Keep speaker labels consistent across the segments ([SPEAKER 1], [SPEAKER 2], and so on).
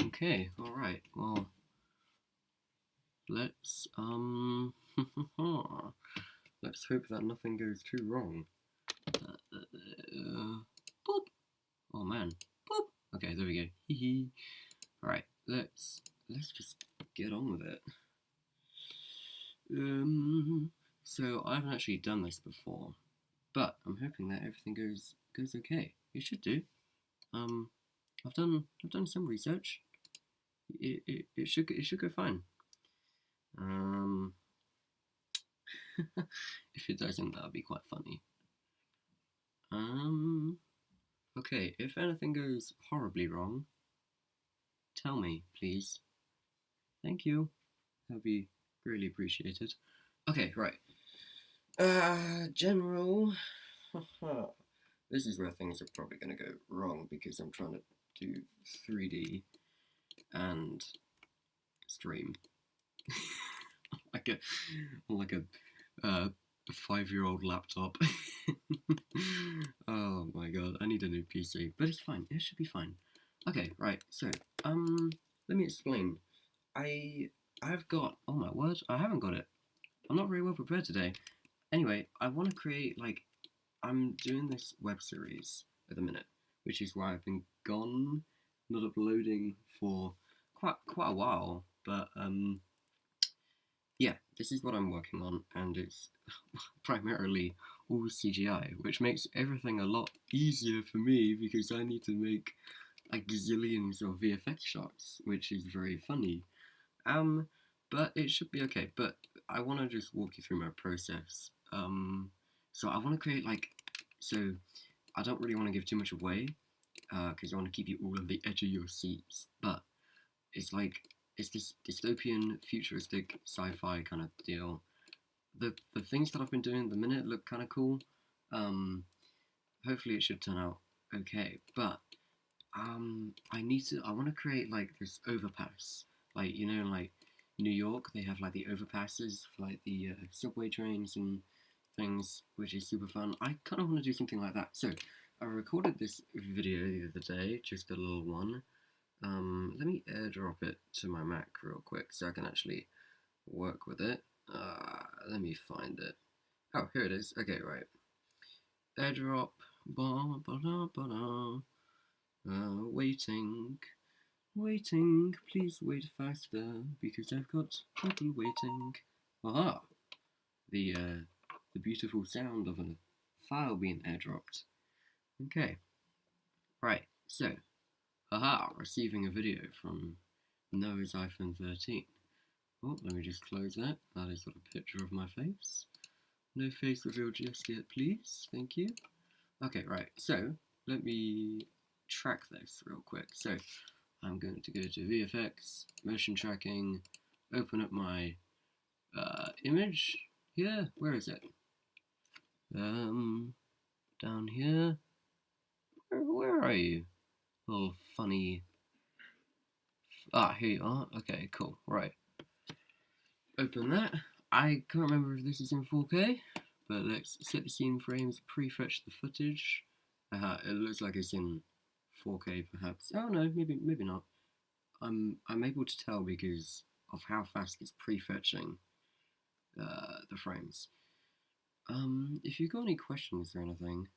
[SPEAKER 1] Okay, alright, well, let's, let's hope that nothing goes too wrong. Boop! Oh man, boop! Okay, there we go. Hee. Alright, let's just get on with it. So I haven't actually done this before, but I'm hoping that everything goes okay. It should do. I've done some research. It should go fine. If it doesn't, that would be quite funny. Okay, if anything goes horribly wrong, tell me, please. Thank you. That'd be really appreciated. Okay, right. General. This is where things are probably going to go wrong because I'm trying to do 3D and stream. like a like a 5-year-old laptop. Oh my god, I need a new PC, but it's fine. It should be fine. Okay, right. So, let me explain. I've got, oh my word, I haven't got it. I'm not very well prepared today. Anyway, I want to create like, I'm doing this web series at the minute, which is why I've been gone, not uploading for quite a while. But yeah, this is what I'm working on, and it's primarily all CGI, which makes everything a lot easier for me because I need to make like gazillions of VFX shots, which is very funny. Um, but it should be okay. But I want to just walk you through my process. So I want to create like, so I don't really want to give too much away, because I want to keep you all on the edge of your seats. But it's like, it's this dystopian, futuristic, sci-fi kind of deal. The things that I've been doing at the minute look kind of cool. Hopefully it should turn out okay. But I want to create like this overpass, like like New York, they have like the overpasses for like the subway trains and things, which is super fun. I kind of want to do something like that. So I recorded this video the other day, just a little one. Let me airdrop it to my Mac real quick so I can actually work with it. Let me find it. Oh, here it is. Okay, right. Airdrop. Ba, ba, da, ba, da. Waiting. Waiting. Please wait faster because I've got people waiting. Aha! The beautiful sound of a file being airdropped. Okay. Right. So, haha, receiving a video from Noah's iPhone 13. Oh, let me just close that. That is got a picture of my face. No face reveal just yet, please. Thank you. Okay, right. So, let me track this real quick. So, I'm going to go to VFX, motion tracking, open up my image here. Where is it? Down here. Where are you? Little funny. Ah, here you are. Okay, cool. Right. Open that. I can't remember if this is in 4K, but let's set the scene frames, prefetch the footage. It looks like it's in 4K perhaps. Oh no, maybe not. I'm able to tell because of how fast it's prefetching the frames. If you've got any questions or anything,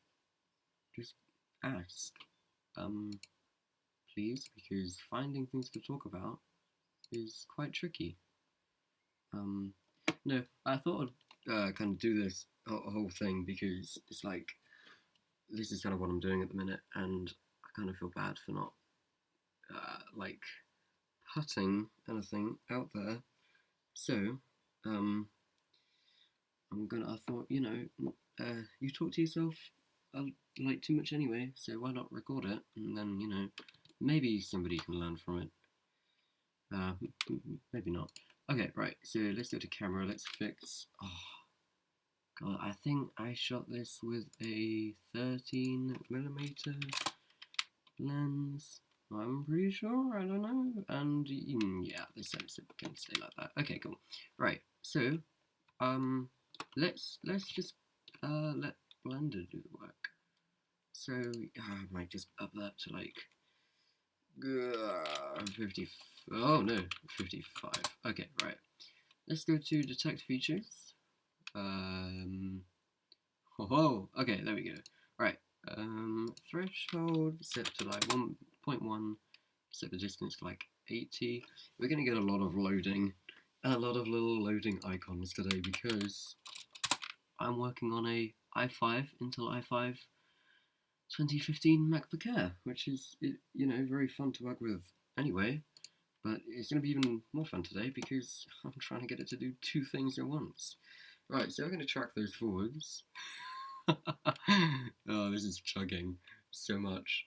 [SPEAKER 1] just ask. Please, because finding things to talk about is quite tricky. No, I thought I'd kind of do this whole thing because it's like, this is kind of what I'm doing at the minute, and I kind of feel bad for not like putting anything out there. So, I thought, you talk to yourself like too much anyway, so why not record it, and then, maybe somebody can learn from it. Maybe not. Okay, right, so let's go to camera, let's fix, oh, God, I think I shot this with a 13mm lens. I'm pretty sure, I don't know, and yeah, this sensor can stay like that. Okay, cool. Right, so, let's just, let Blender do the work. So, I might just up that to like, 50, oh no, 55. Okay, right. Let's go to detect features. Okay, there we go. Right, threshold set to like 1.1, set the distance to like 80. We're gonna get a lot of loading, a lot of little loading icons today because I'm working on a i5, Intel i5 2015 MacBook Air, which is, very fun to work with anyway, but it's going to be even more fun today because I'm trying to get it to do 2 things at once. Right, so we're going to track those forwards. Oh, this is chugging so much.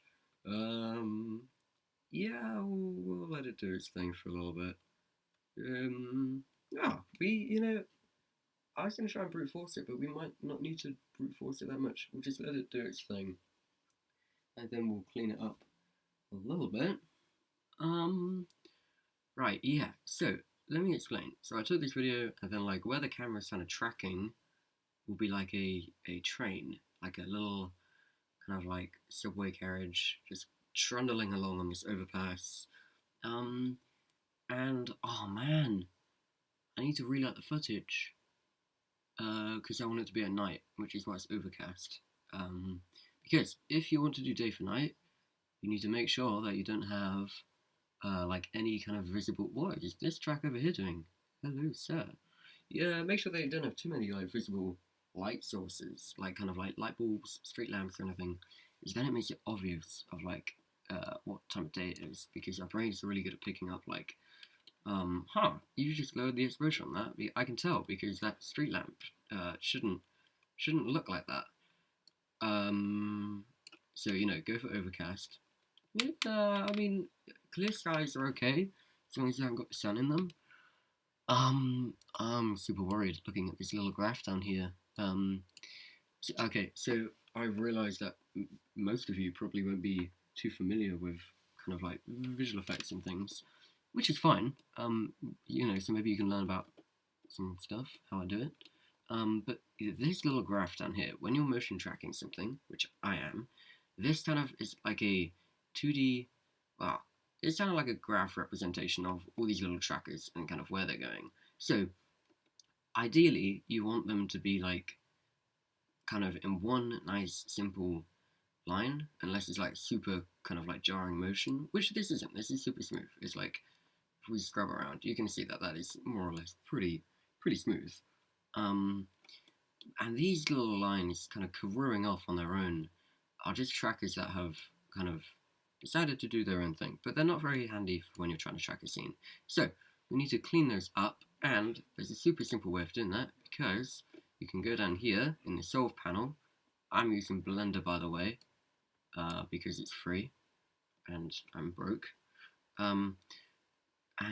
[SPEAKER 1] Yeah, we'll let it do its thing for a little bit. I was going to try and brute force it, but we might not need to brute force it that much. We'll just let it do its thing, and then we'll clean it up a little bit. Right, yeah, so let me explain. So I took this video, and then like where the camera's kind of tracking will be like a train, like a little kind of like subway carriage, just trundling along on this overpass. Um, and oh man, I need to relight the footage because I want it to be at night, which is why it's overcast. Um, because if you want to do day for night, you need to make sure that you don't have like any kind of visible. What is this track over here doing? Hello, sir. Yeah, make sure that you don't have too many like visible light sources, like kind of like light bulbs, street lamps, or anything, because then it makes it obvious of like what time of day it is. Because our brains are really good at picking up like, you just lowered the exposure on that. I can tell because that street lamp shouldn't look like that. So go for overcast. I mean, clear skies are okay as long as you haven't got the sun in them. I'm super worried looking at this little graph down here. So I've realised that most of you probably won't be too familiar with kind of like visual effects and things, which is fine. So maybe you can learn about some stuff, how I do it. But this little graph down here, when you're motion tracking something, which I am, this kind of is like a 2D, well, it's kind of like a graph representation of all these little trackers and kind of where they're going. So ideally, you want them to be like kind of in one nice simple line, unless it's like super kind of like jarring motion, which this isn't. This is super smooth. It's like if we scrub around, you can see that that is more or less pretty smooth. And these little lines kind of careening off on their own are just trackers that have kind of decided to do their own thing, but they're not very handy for when you're trying to track a scene. So we need to clean those up, and there's a super simple way of doing that, because you can go down here in the solve panel. I'm using Blender, by the way, because it's free and I'm broke. And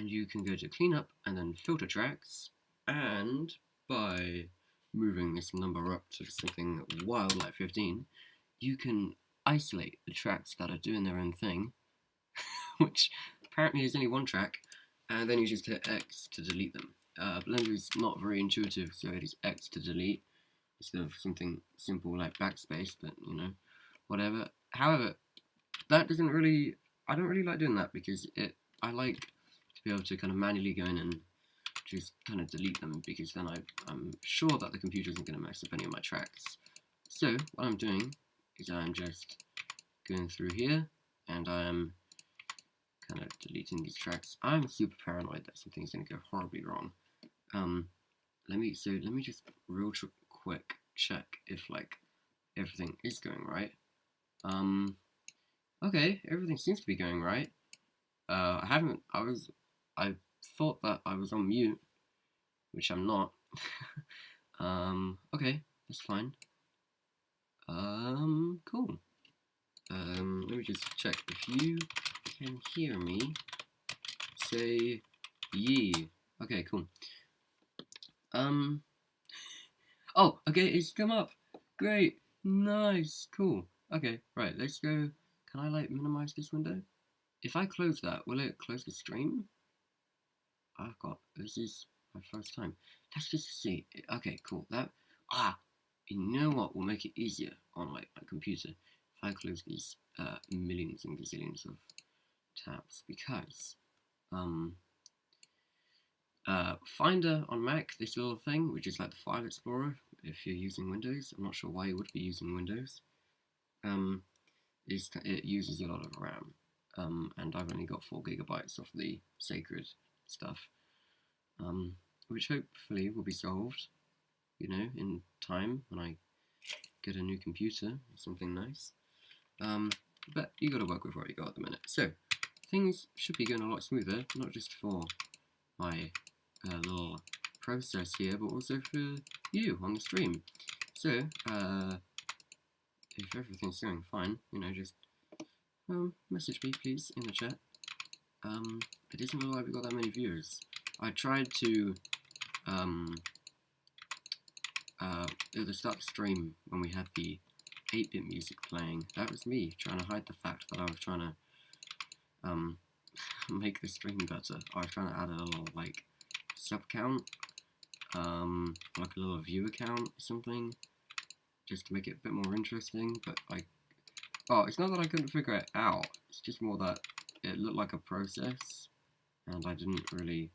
[SPEAKER 1] you can go to cleanup and then filter tracks, and by moving this number up to something wild like 15, you can isolate the tracks that are doing their own thing, which apparently is only one track, and then you just hit X to delete them. Blender is not very intuitive, so it is X to delete instead of something simple like backspace, but whatever. However, that doesn't really, I don't really like doing that, because I like to be able to kind of manually go in and just kind of delete them, because then I'm sure that the computer isn't going to mess up any of my tracks. So what I'm doing is I'm just going through here, and I'm kind of deleting these tracks. I'm super paranoid that something's going to go horribly wrong. Let me just real quick check if like everything is going right. Okay, everything seems to be going right. I thought that I was on mute, which I'm not. Okay, that's fine. Cool. Let me just check. If you can hear me, say ye. Okay, cool. Oh, okay, it's come up. Great. Nice. Cool. Okay, right, let's go. Can I like minimize this window? If I close that, will it close the stream? This is my first time. Let's just see. Okay, cool. You know what will make it easier on like my computer? If I close these millions and gazillions of tabs, because Finder on Mac, this little thing, which is like the file explorer if you're using Windows. I'm not sure why you would be using Windows. It uses a lot of RAM, and I've only got 4 gigabytes of the sacred stuff, which hopefully will be solved, in time when I get a new computer or something nice. But you got to work with what you got at the minute. So things should be going a lot smoother, not just for my little process here, but also for you on the stream. So if everything's going fine, just message me please in the chat. It doesn't look like we've got that many viewers. I tried to at the start of the stream when we had the 8-bit music playing. That was me trying to hide the fact that I was trying to make the stream better. I was trying to add a little like sub count, like a little viewer count or something, just to make it a bit more interesting. But it's not that I couldn't figure it out, it's just more that it looked like a process, and I didn't really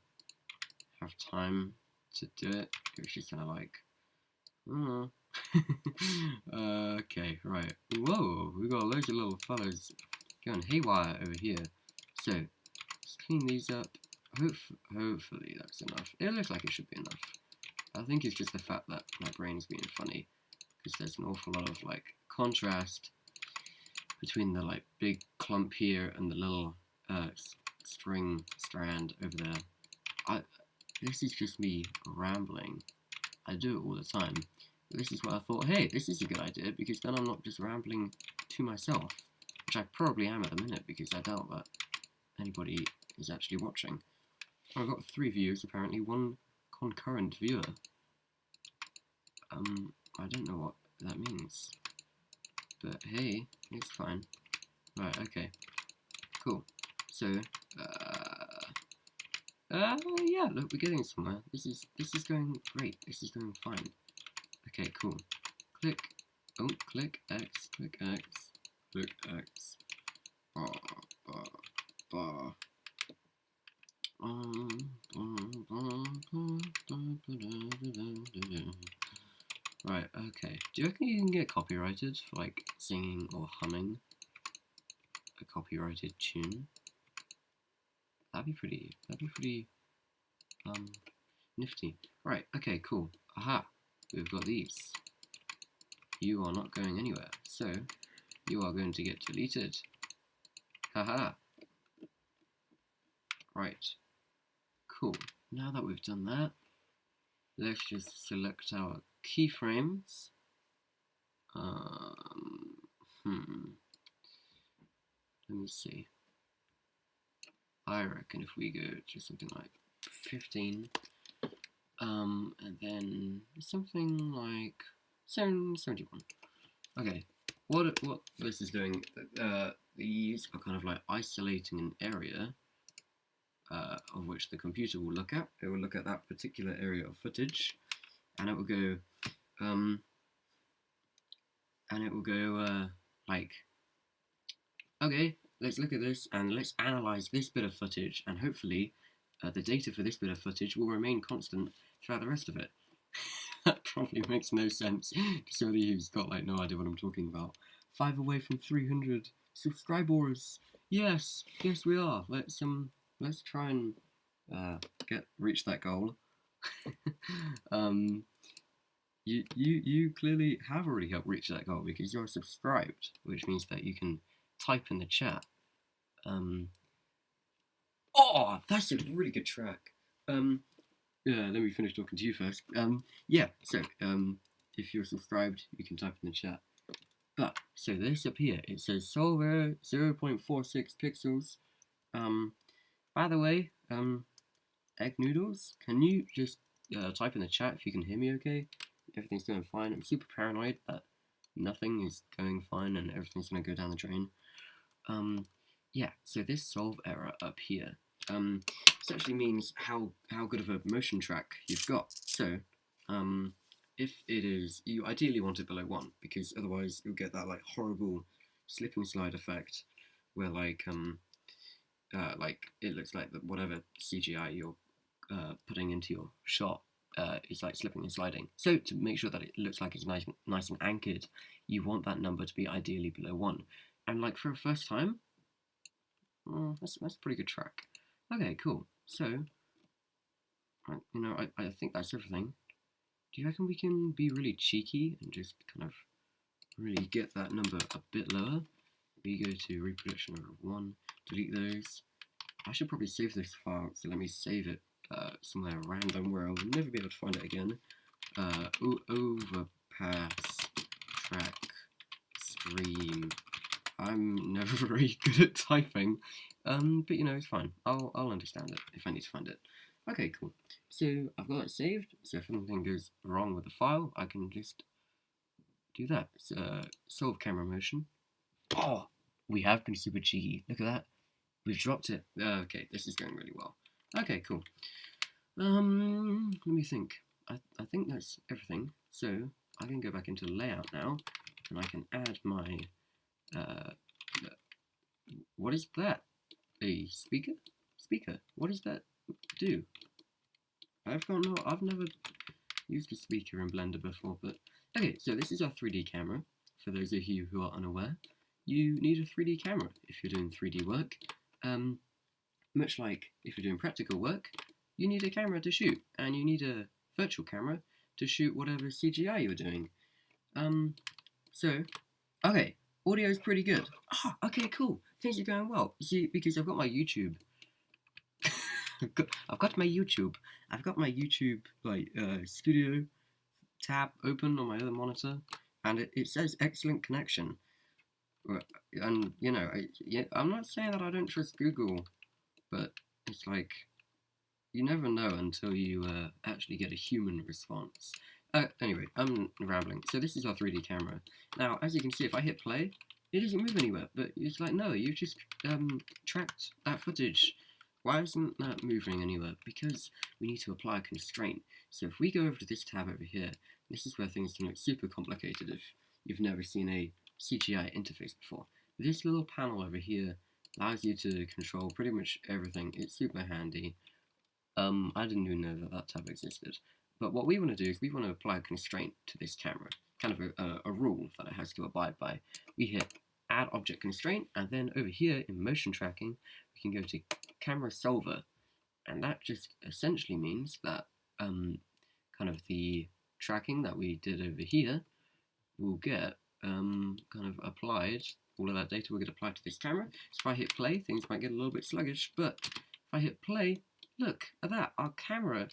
[SPEAKER 1] have time to do it. It was just kind of like, okay, right. Whoa, we got loads of little fellas going haywire over here. So, let's clean these up. Hopefully that's enough. It looks like it should be enough. I think it's just the fact that my brain's being funny, because there's an awful lot of like contrast between the like big clump here and the little string strand over there. This is just me rambling. I do it all the time. But this is what I thought, hey, this is a good idea, because then I'm not just rambling to myself, which I probably am at the minute, because I doubt that anybody is actually watching. I've got 3 views, apparently, 1 concurrent viewer. I don't know what that means, but hey, it's fine. Right, okay, cool. So, yeah, look, we're getting somewhere. This is going great. This is going fine. Okay, cool. Click X, click X, click X. Right, okay. Do you reckon you can get copyrighted for like singing or humming a copyrighted tune? That'd be pretty nifty. Right, okay, cool. Aha, we've got these. You are not going anywhere, so you are going to get deleted. Haha. Right, cool. Now that we've done that, let's just select our keyframes. Let me see. I reckon if we go to something like 15, and then something like 71. Okay, what this is doing, these are kind of like isolating an area of which the computer will look at. It will look at that particular area of footage, and it will go, like, okay, let's look at this and let's analyze this bit of footage, and hopefully the data for this bit of footage will remain constant throughout the rest of it. That probably makes no sense to somebody who's got like no idea what I'm talking about. 5 away from 300 subscribers. Yes, we are. Let's try and reach that goal. You clearly have already helped reach that goal because you're subscribed, which means that you can type in the chat. Oh, that's a really good track. Yeah, let me finish talking to you first. Yeah, so, if you're subscribed, you can type in the chat. But, so this up here, it says Solver 0.46 pixels. By the way, Egg Noodles, can you just type in the chat if you can hear me okay? Everything's going fine. I'm super paranoid that nothing is going fine and everything's going to go down the drain. Yeah, so this solve error up here, this actually means how good of a motion track you've got. So, if it is, you ideally want it below 1, because otherwise you'll get that like horrible slip and slide effect, where like it looks like that whatever CGI you're putting into your shot is like slipping and sliding. So to make sure that it looks like it's nice and anchored, you want that number to be ideally below 1. And like for a first time, that's a pretty good track. Okay, cool. So, you know, I think that's everything. Do you reckon we can be really cheeky and just kind of really get that number a bit lower? We go to reproduction order 1, delete those. I should probably save this file, so let me save it somewhere random where I'll never be able to find it again. Overpass track stream. I'm never very good at typing, but you know, it's fine. I'll understand it if I need to find it. Okay, cool. So I've got it saved, so if anything goes wrong with the file, I can just do that. It's solve camera motion. Oh, we have been super cheeky. Look at that. We've dropped it. Okay, this is going really well. Okay, cool. Let me think. I think that's everything. So I can go back into layout now, and I can add my. Uh, what is that? A speaker? Speaker. What does that do? I've never used a speaker in Blender before, but okay. So this is our 3D camera. For those of you who are unaware, you need a 3D camera if you're doing 3D work. Much like if you're doing practical work, you need a camera to shoot, and you need a virtual camera to shoot whatever CGI you're doing. So, okay, audio is pretty good. Ah, okay, cool. Things are going well. You see, because I've got my YouTube. I've got my YouTube like studio tab open on my other monitor, and it says excellent connection. And you know, I'm not saying that I don't trust Google, but it's like you never know until you actually get a human response. Anyway, I'm rambling. So this is our 3D camera. Now, as you can see, if I hit play, it doesn't move anywhere. But it's like, no, you just tracked that footage. Why isn't that moving anywhere? Because we need to apply a constraint. So if we go over to this tab over here, this is where things can look super complicated if you've never seen a CGI interface before. This little panel over here allows you to control pretty much everything. It's super handy. I didn't even know that that tab existed. But what we want to do is we want to apply a constraint to this camera, kind of a rule that it has to abide by. We hit add object constraint, and then over here in motion tracking, we can go to camera solver, and that just essentially means that kind of the tracking that we did over here will get kind of applied. All of that data will get applied to this camera. So if I hit play, things might get a little bit sluggish, but if I hit play, look at that. Our camera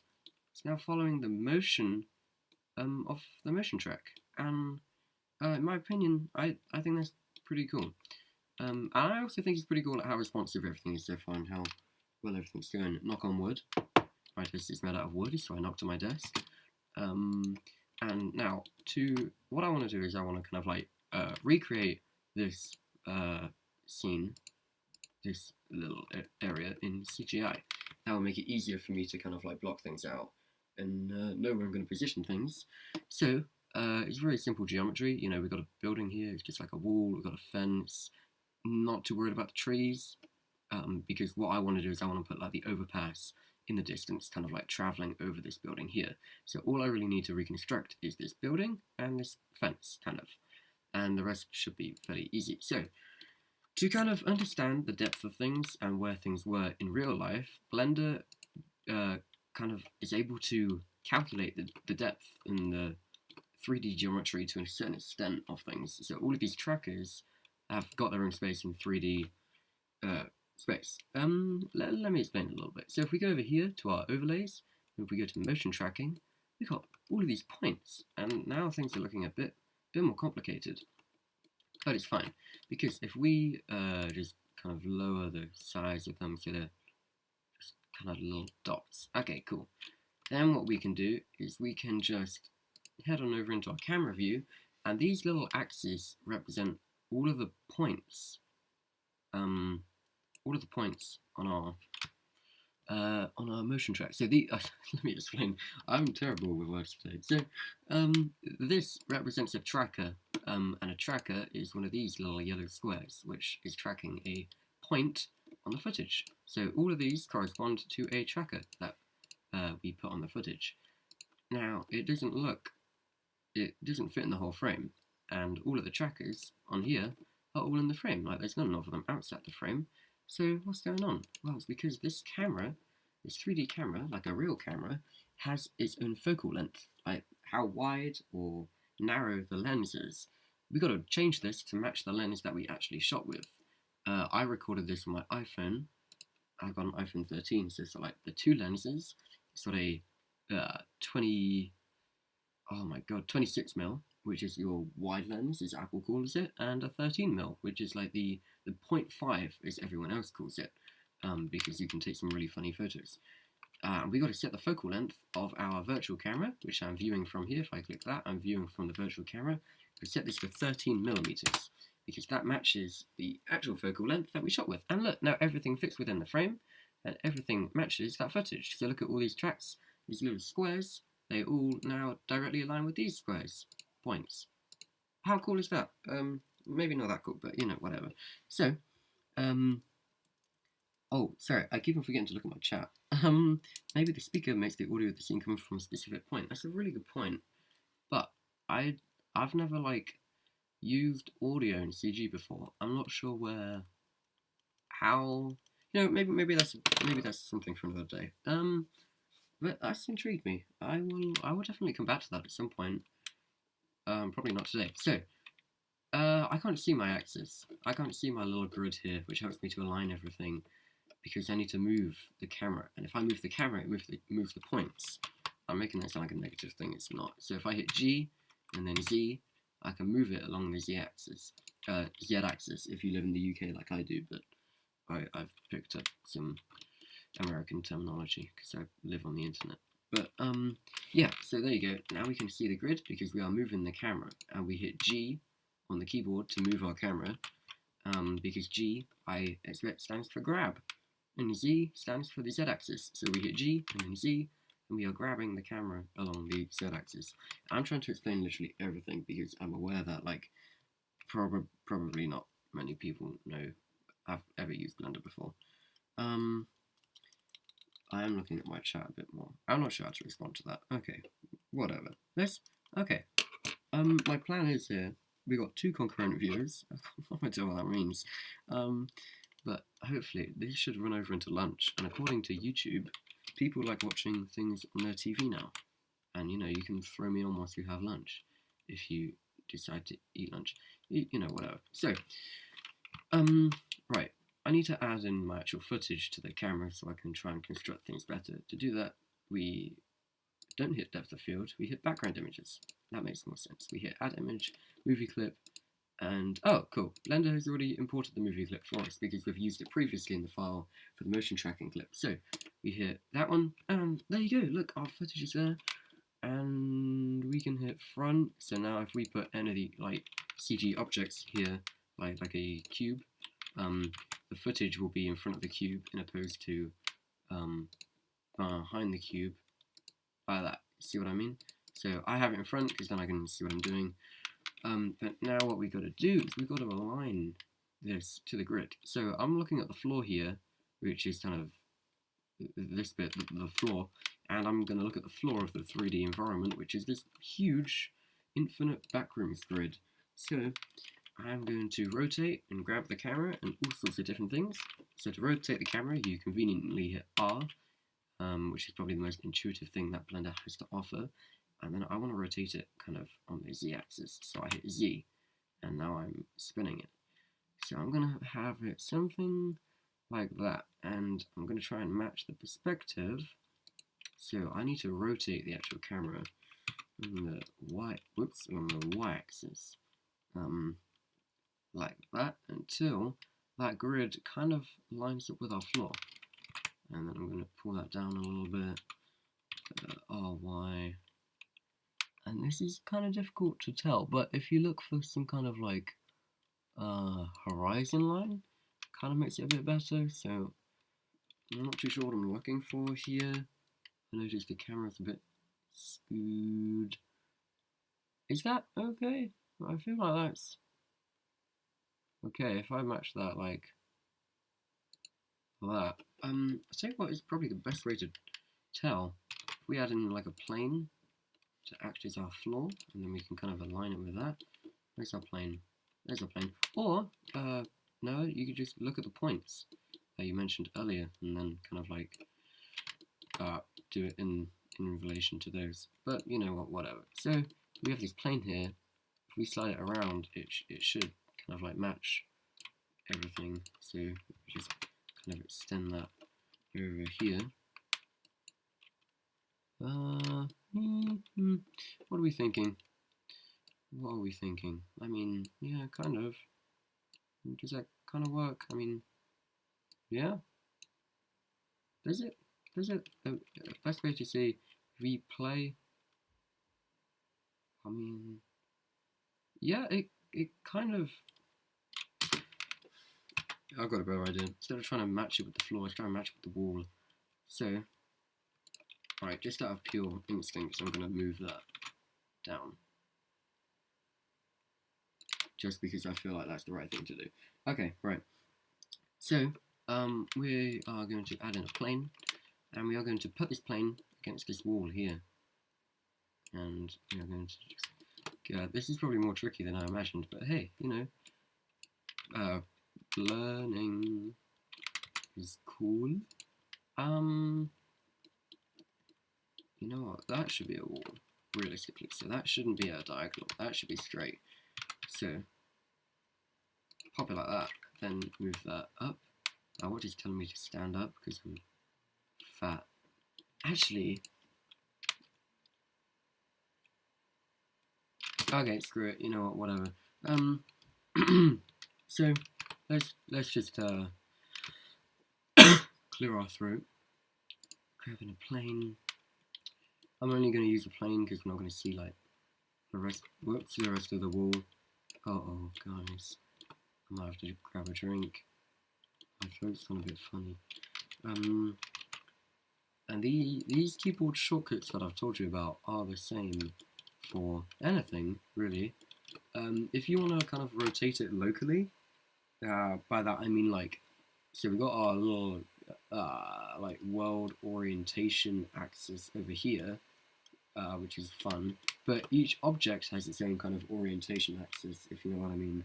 [SPEAKER 1] is now following the motion of the motion track. And in my opinion, I think that's pretty cool. And I also think it's pretty cool at how responsive everything is so far and how well everything's going. Knock on wood. My desk is made out of wood, so I knocked on my desk. And now, what I want to do is I want to kind of like recreate this scene, this little area in CGI. That will make it easier for me to kind of like block things out and know where I'm going to position things. So it's very simple geometry. You know, we've got a building here. It's just like a wall. We've got a fence. Not too worried about the trees because what I want to do is I want to put like the overpass in the distance, kind of like traveling over this building here. So all I really need to reconstruct is this building and this fence, kind of. And the rest should be fairly easy. So to kind of understand the depth of things and where things were in real life, Blender kind of is able to calculate the depth and the 3D geometry to a certain extent of things. So all of these trackers have got their own space in 3D space. Let me explain a little bit. So if we go over here to our overlays, if we go to motion tracking, we've got all of these points, and now things are looking a bit more complicated. But it's fine, because if we just kind of lower the size of them so they're just kind of little dots. Okay, cool. Then what we can do is we can just head on over into our camera view, and these little axes represent all of the points. All of the points on our motion track. So let me explain. I'm terrible with words today. So this represents a tracker, and a tracker is one of these little yellow squares, which is tracking a point on the footage. So all of these correspond to a tracker that we put on the footage. Now it doesn't fit in the whole frame, and all of the trackers on here are all in the frame. Like there's not enough of them outside the frame. So what's going on? Well, it's because this camera, this 3D camera, like a real camera, has its own focal length, like how wide or narrow the lens is. We've got to change this to match the lens that we actually shot with. I recorded this on my iPhone. I've got an iPhone 13, so it's like the two lenses. It's got a 26mm, which is your wide lens, as Apple calls it, and a 13mm, which is like the 0.5, as everyone else calls it, because you can take some really funny photos. We've got to set the focal length of our virtual camera, which I'm viewing from here. If I click that, I'm viewing from the virtual camera. We set this to 13mm, because that matches the actual focal length that we shot with. And look, now everything fits within the frame. and everything matches that footage. So look at all these tracks, these little squares, they all now directly align with these squares, points. How cool is that? Maybe not that cool, but you know, whatever. So, oh, sorry, I keep on forgetting to look at my chat. Maybe the speaker makes the audio of the scene come from a specific point. That's a really good point. But I've never like used audio in CG before. I'm not sure how. You know, maybe that's something for another day. But that's intrigued me. I will definitely come back to that at some point. Probably not today. So, I can't see my axis. I can't see my little grid here, which helps me to align everything, because I need to move the camera. And if I move the camera, it moves the points. I'm making that sound like a negative thing. It's not. So if I hit G and then Z, I can move it along the Z-axis. Z-axis if you live in the UK like I do, but I've picked up some American terminology because I live on the internet. But yeah, so there you go. Now we can see the grid because we are moving the camera, and we hit G on the keyboard to move our camera, because G, I expect, stands for grab, and Z stands for the Z-axis. So we hit G and then Z, and we are grabbing the camera along the Z-axis. I'm trying to explain literally everything because I'm aware that like probably not many people know I've ever used Blender before. I am looking at my chat a bit more. I'm not sure how to respond to that. Okay, whatever. Okay. My plan is here. We got 2 concurrent viewers. I don't know what that means. But hopefully this should run over into lunch. And according to YouTube, people like watching things on their TV now. And you know, you can throw me on whilst you have lunch if you decide to eat lunch. You know, whatever. So, right. I need to add in my actual footage to the camera so I can try and construct things better. To do that, we don't hit depth of field, we hit background images. That makes more sense. We hit add image, movie clip, and oh, cool. Blender has already imported the movie clip for us because we've used it previously in the file for the motion tracking clip. So we hit that one, and there you go. Look, our footage is there, and we can hit front. So now if we put any of the like CG objects here, like a cube, the footage will be in front of the cube, in opposed to behind the cube, like that. See what I mean? So I have it in front because then I can see what I'm doing. But now what we got to do is we've got to align this to the grid. So I'm looking at the floor here, which is kind of this bit, the floor, and I'm going to look at the floor of the 3D environment, which is this huge infinite backrooms grid. So I'm going to rotate and grab the camera and all sorts of different things. So to rotate the camera, you conveniently hit R, which is probably the most intuitive thing that Blender has to offer. And then I want to rotate it kind of on the Z-axis. So I hit Z, and now I'm spinning it. So I'm going to have it something like that. And I'm going to try and match the perspective. So I need to rotate the actual camera on the Y-axis. Like that, until that grid kind of lines up with our floor. And then I'm going to pull that down a little bit. RY. And this is kind of difficult to tell, but if you look for some kind of like horizon line, kind of makes it a bit better. So I'm not too sure what I'm looking for here. I noticed the camera's a bit skewed. Is that okay? I feel like that's okay. If I match that like that, I tell you what is probably the best way to tell. If we add in like a plane to act as our floor, and then we can kind of align it with that. Where's our plane? There's our plane. Or, no, you could just look at the points that you mentioned earlier, and then kind of like do it in relation to those. But you know what, whatever. So we have this plane here. If we slide it around, it should kind of like match everything. So we just kind of extend that over here. What are we thinking? What are we thinking? I mean, yeah, kind of. Does that kind of work? I mean, yeah. Does it? Does it? Best way to say replay. I mean, yeah, it kind of. I've got a better idea. Instead of trying to match it with the floor, let's try and match it with the wall. So, alright, just out of pure instinct, I'm going to move that down. Just because I feel like that's the right thing to do. Okay, right. So, we are going to add in a plane, and we are going to put this plane against this wall here. And we are going to just, this is probably more tricky than I imagined, but hey, you know, learning is cool. You know what, that should be a wall, realistically, so that shouldn't be a diagonal, that should be straight. So, pop it like that, then move that up. What is telling me to stand up because I'm fat? Actually, okay, screw it. You know what? Whatever. So let's just clear our throat. Grabbing a plane. I'm only going to use a plane because we're not going to see like the rest. Whoops, the rest of the wall. Oh, guys, I might have to grab a drink. My throat's gone a bit funny. And these keyboard shortcuts that I've told you about are the same for anything, really. If you want to kind of rotate it locally, by that I mean like, so we've got our little like world orientation axis over here, which is fun, but each object has its own kind of orientation axis, if you know what I mean.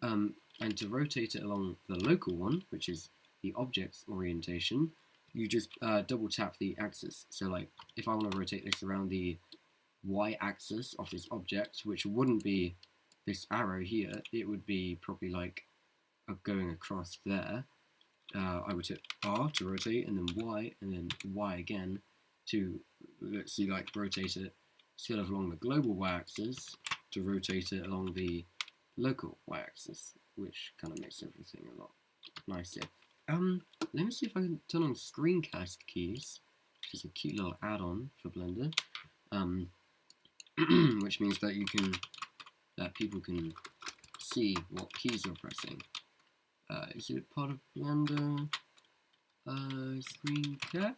[SPEAKER 1] And to rotate it along the local one, which is the object's orientation, you just double tap the axis. So like, if I want to rotate this around the y-axis of this object, which wouldn't be this arrow here, it would be probably like going across there. I would hit R to rotate, and then Y again to, let's see, like rotate it instead of along the global y-axis, to rotate it along the local y-axis, which kind of makes everything a lot nicer. Let me see if I can turn on screencast keys, which is a cute little add-on for Blender, which means that people can see what keys you're pressing. Is it part of Blender? Screencast?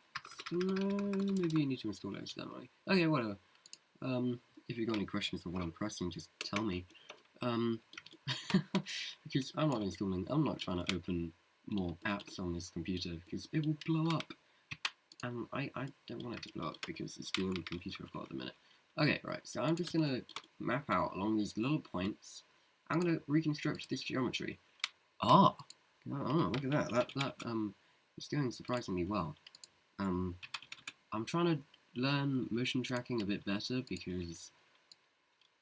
[SPEAKER 1] No, maybe you need to install it incidentally. Okay, whatever. If you've got any questions on what I'm pressing, just tell me. Because I'm not trying to open more apps on this computer because it will blow up. And I don't want it to blow up because it's the only computer I've got at the minute. Okay, right, so I'm just going to map out along these little points. I'm going to reconstruct this geometry. Oh, look at that. That it's going surprisingly well. I'm trying to learn motion tracking a bit better because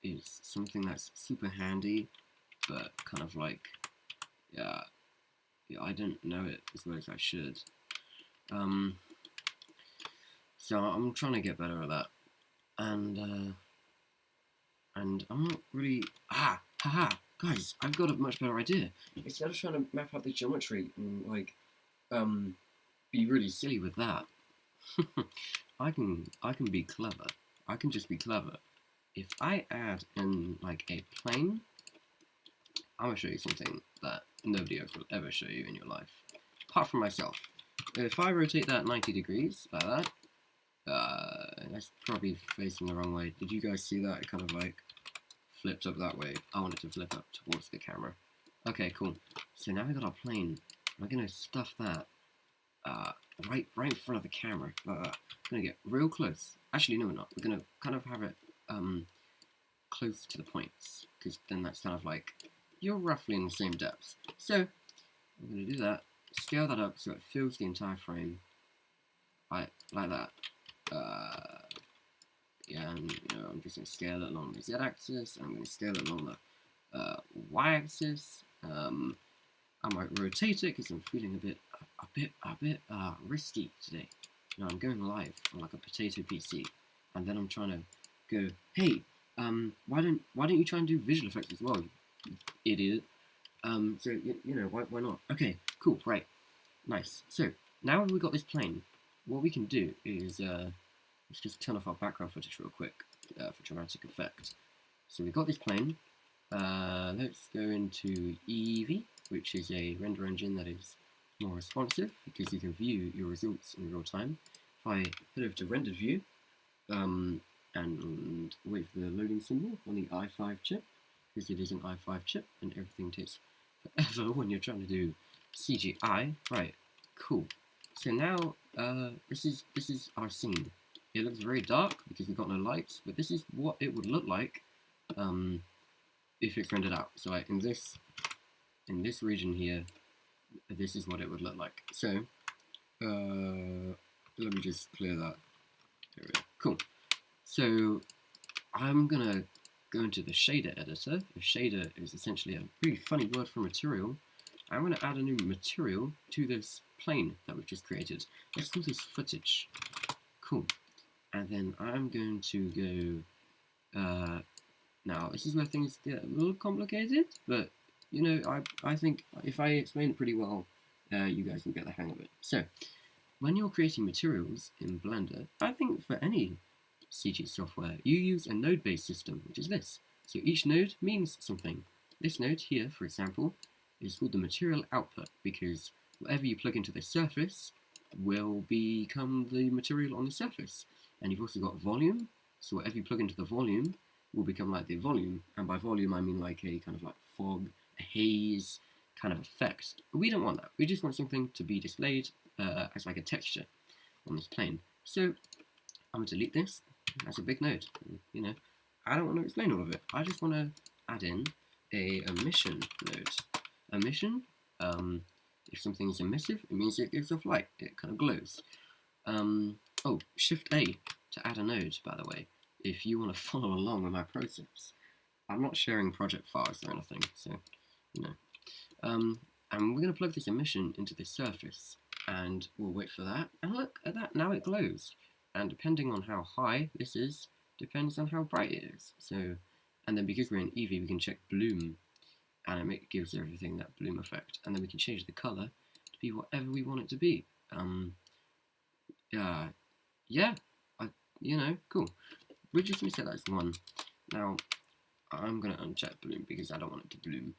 [SPEAKER 1] it's something that's super handy, but kind of like, yeah, I don't know it as well as I should. So I'm trying to get better at that, and I'm not really, guys, I've got a much better idea. Instead of trying to map out the geometry and like, be really silly with that, I can be clever. I can just be clever. If I add in like a plane, I'm gonna show you something that nobody else will ever show you in your life, apart from myself. If I rotate that 90 degrees like that, that's probably facing the wrong way. Did you guys see that? It kind of like flipped up that way. I want it to flip up towards the camera. Okay, cool. So now we got our plane. We're gonna stuff that right in front of the camera. Like that. We're gonna get real close. Actually, no, we're not. We're gonna kind of have it close to the points, because then that's kind of like you're roughly in the same depth. So I'm gonna do that. Scale that up so it fills the entire frame. Like that. Yeah, and you know, I'm just going to scale it along the z-axis, I'm going to scale it along the y-axis. I might rotate it because I'm feeling a bit risky today. You know, I'm going live on like a potato PC, and then I'm trying to go, hey, why don't you try and do visual effects as well, you idiot? So you know, why not? Okay, cool, right, nice. So now we've got this plane, what we can do is let's just turn off our background footage real quick for dramatic effect. So we've got this plane. Let's go into Eevee. which is a render engine that is more responsive because you can view your results in real time. If I head over to rendered view and wait for the loading symbol on the i5 chip, because it is an i5 chip and everything takes forever when you're trying to do CGI. Right, cool. So now this is our scene. It looks very dark because we've got no lights, but this is what it would look like if it's rendered out. So like in this region here, this is what it would look like. So let me just clear that. There we go. Cool. So I'm gonna go into the shader editor. A shader is essentially a really funny word for material. I'm going to add a new material to this plane that we've just created. Let's call this footage. Cool. And then I'm going to go, now this is where things get a little complicated, but you know, I think if I explain it pretty well, you guys will get the hang of it. So, when you're creating materials in Blender, I think for any CG software, you use a node-based system, which is this. So each node means something. This node here, for example, is called the material output because whatever you plug into the surface will become the material on the surface. And you've also got volume, so whatever you plug into the volume will become like the volume, and by volume I mean like a kind of like fog, a haze kind of effect. But we don't want that. We just want something to be displayed as like a texture on this plane. So I'm going to delete this. That's a big node. You know, I don't want to explain all of it. I just want to add in a emission node. Emission, if something is emissive, it means it gives off light. It kind of glows. Oh, Shift A to add a node, by the way, if you want to follow along with my process. I'm not sharing project files or anything, so, you know. And we're going to plug this emission into the surface, and we'll wait for that. And look at that, now it glows. And depending on how high this is, depends on how bright it is. So, and then because we're in Eevee, we can check bloom, and it gives everything that bloom effect. And then we can change the color to be whatever we want it to be. Yeah, you know, cool. We're just going to set that as 1. Now, I'm going to uncheck bloom because I don't want it to bloom.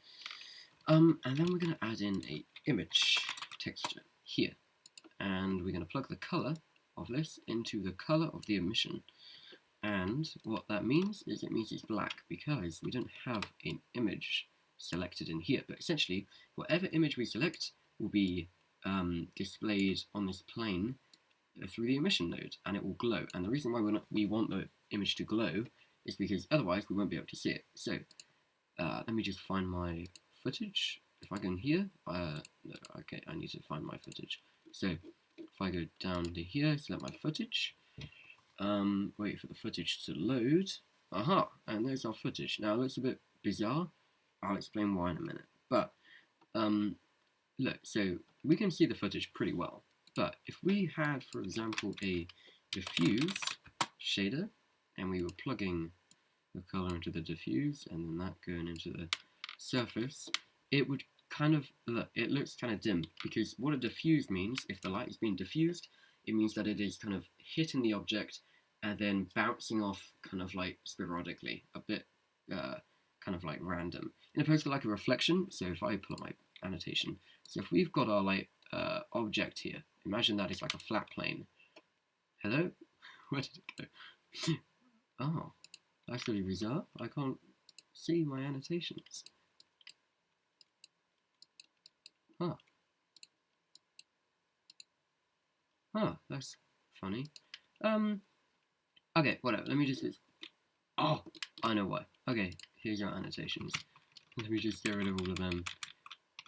[SPEAKER 1] And then we're going to add in a image texture here. And we're going to plug the color of this into the color of the emission. And what that means is it means it's black because we don't have an image selected in here. But essentially, whatever image we select will be displayed on this plane through the emission node, and it will glow. And the reason why we want the image to glow is because otherwise we won't be able to see it. So let me just find my footage. If I go here, okay, I need to find my footage. So if I go down to here, select my footage, wait for the footage to load. Aha, and there's our footage. Now it looks a bit bizarre. I'll explain why in a minute. But look, so we can see the footage pretty well. But if we had, for example, a diffuse shader, and we were plugging the color into the diffuse, and then that going into the surface, it would kind of, look, it looks kind of dim, because what a diffuse means, if the light is being diffused, it means that it is kind of hitting the object, and then bouncing off kind of like sporadically, a bit kind of like random. In opposed to like a reflection, so if I pull up my annotation, so if we've got our like object here, imagine that it's like a flat plane. Hello? Where did it go? Oh, that's really bizarre. I can't see my annotations. Huh. Huh, that's funny. Okay, whatever, let me just... Oh, I know why. Okay, here's your annotations. Let me just get rid of all of them.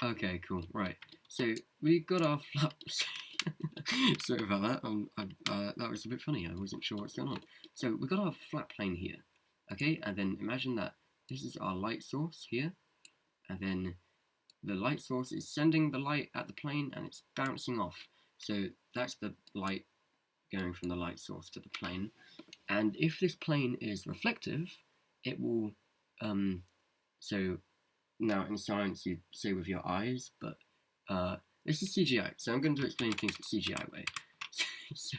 [SPEAKER 1] Okay, cool, right. So, we got our flat... Sorry about that, that was a bit funny, I wasn't sure what's going on. So, we got our flat plane here, okay? And then imagine that this is our light source here, and then the light source is sending the light at the plane, and it's bouncing off. So, that's the light going from the light source to the plane. And if this plane is reflective, it will, so now in science you say with your eyes, but this is CGI, so I'm going to explain things the CGI way. So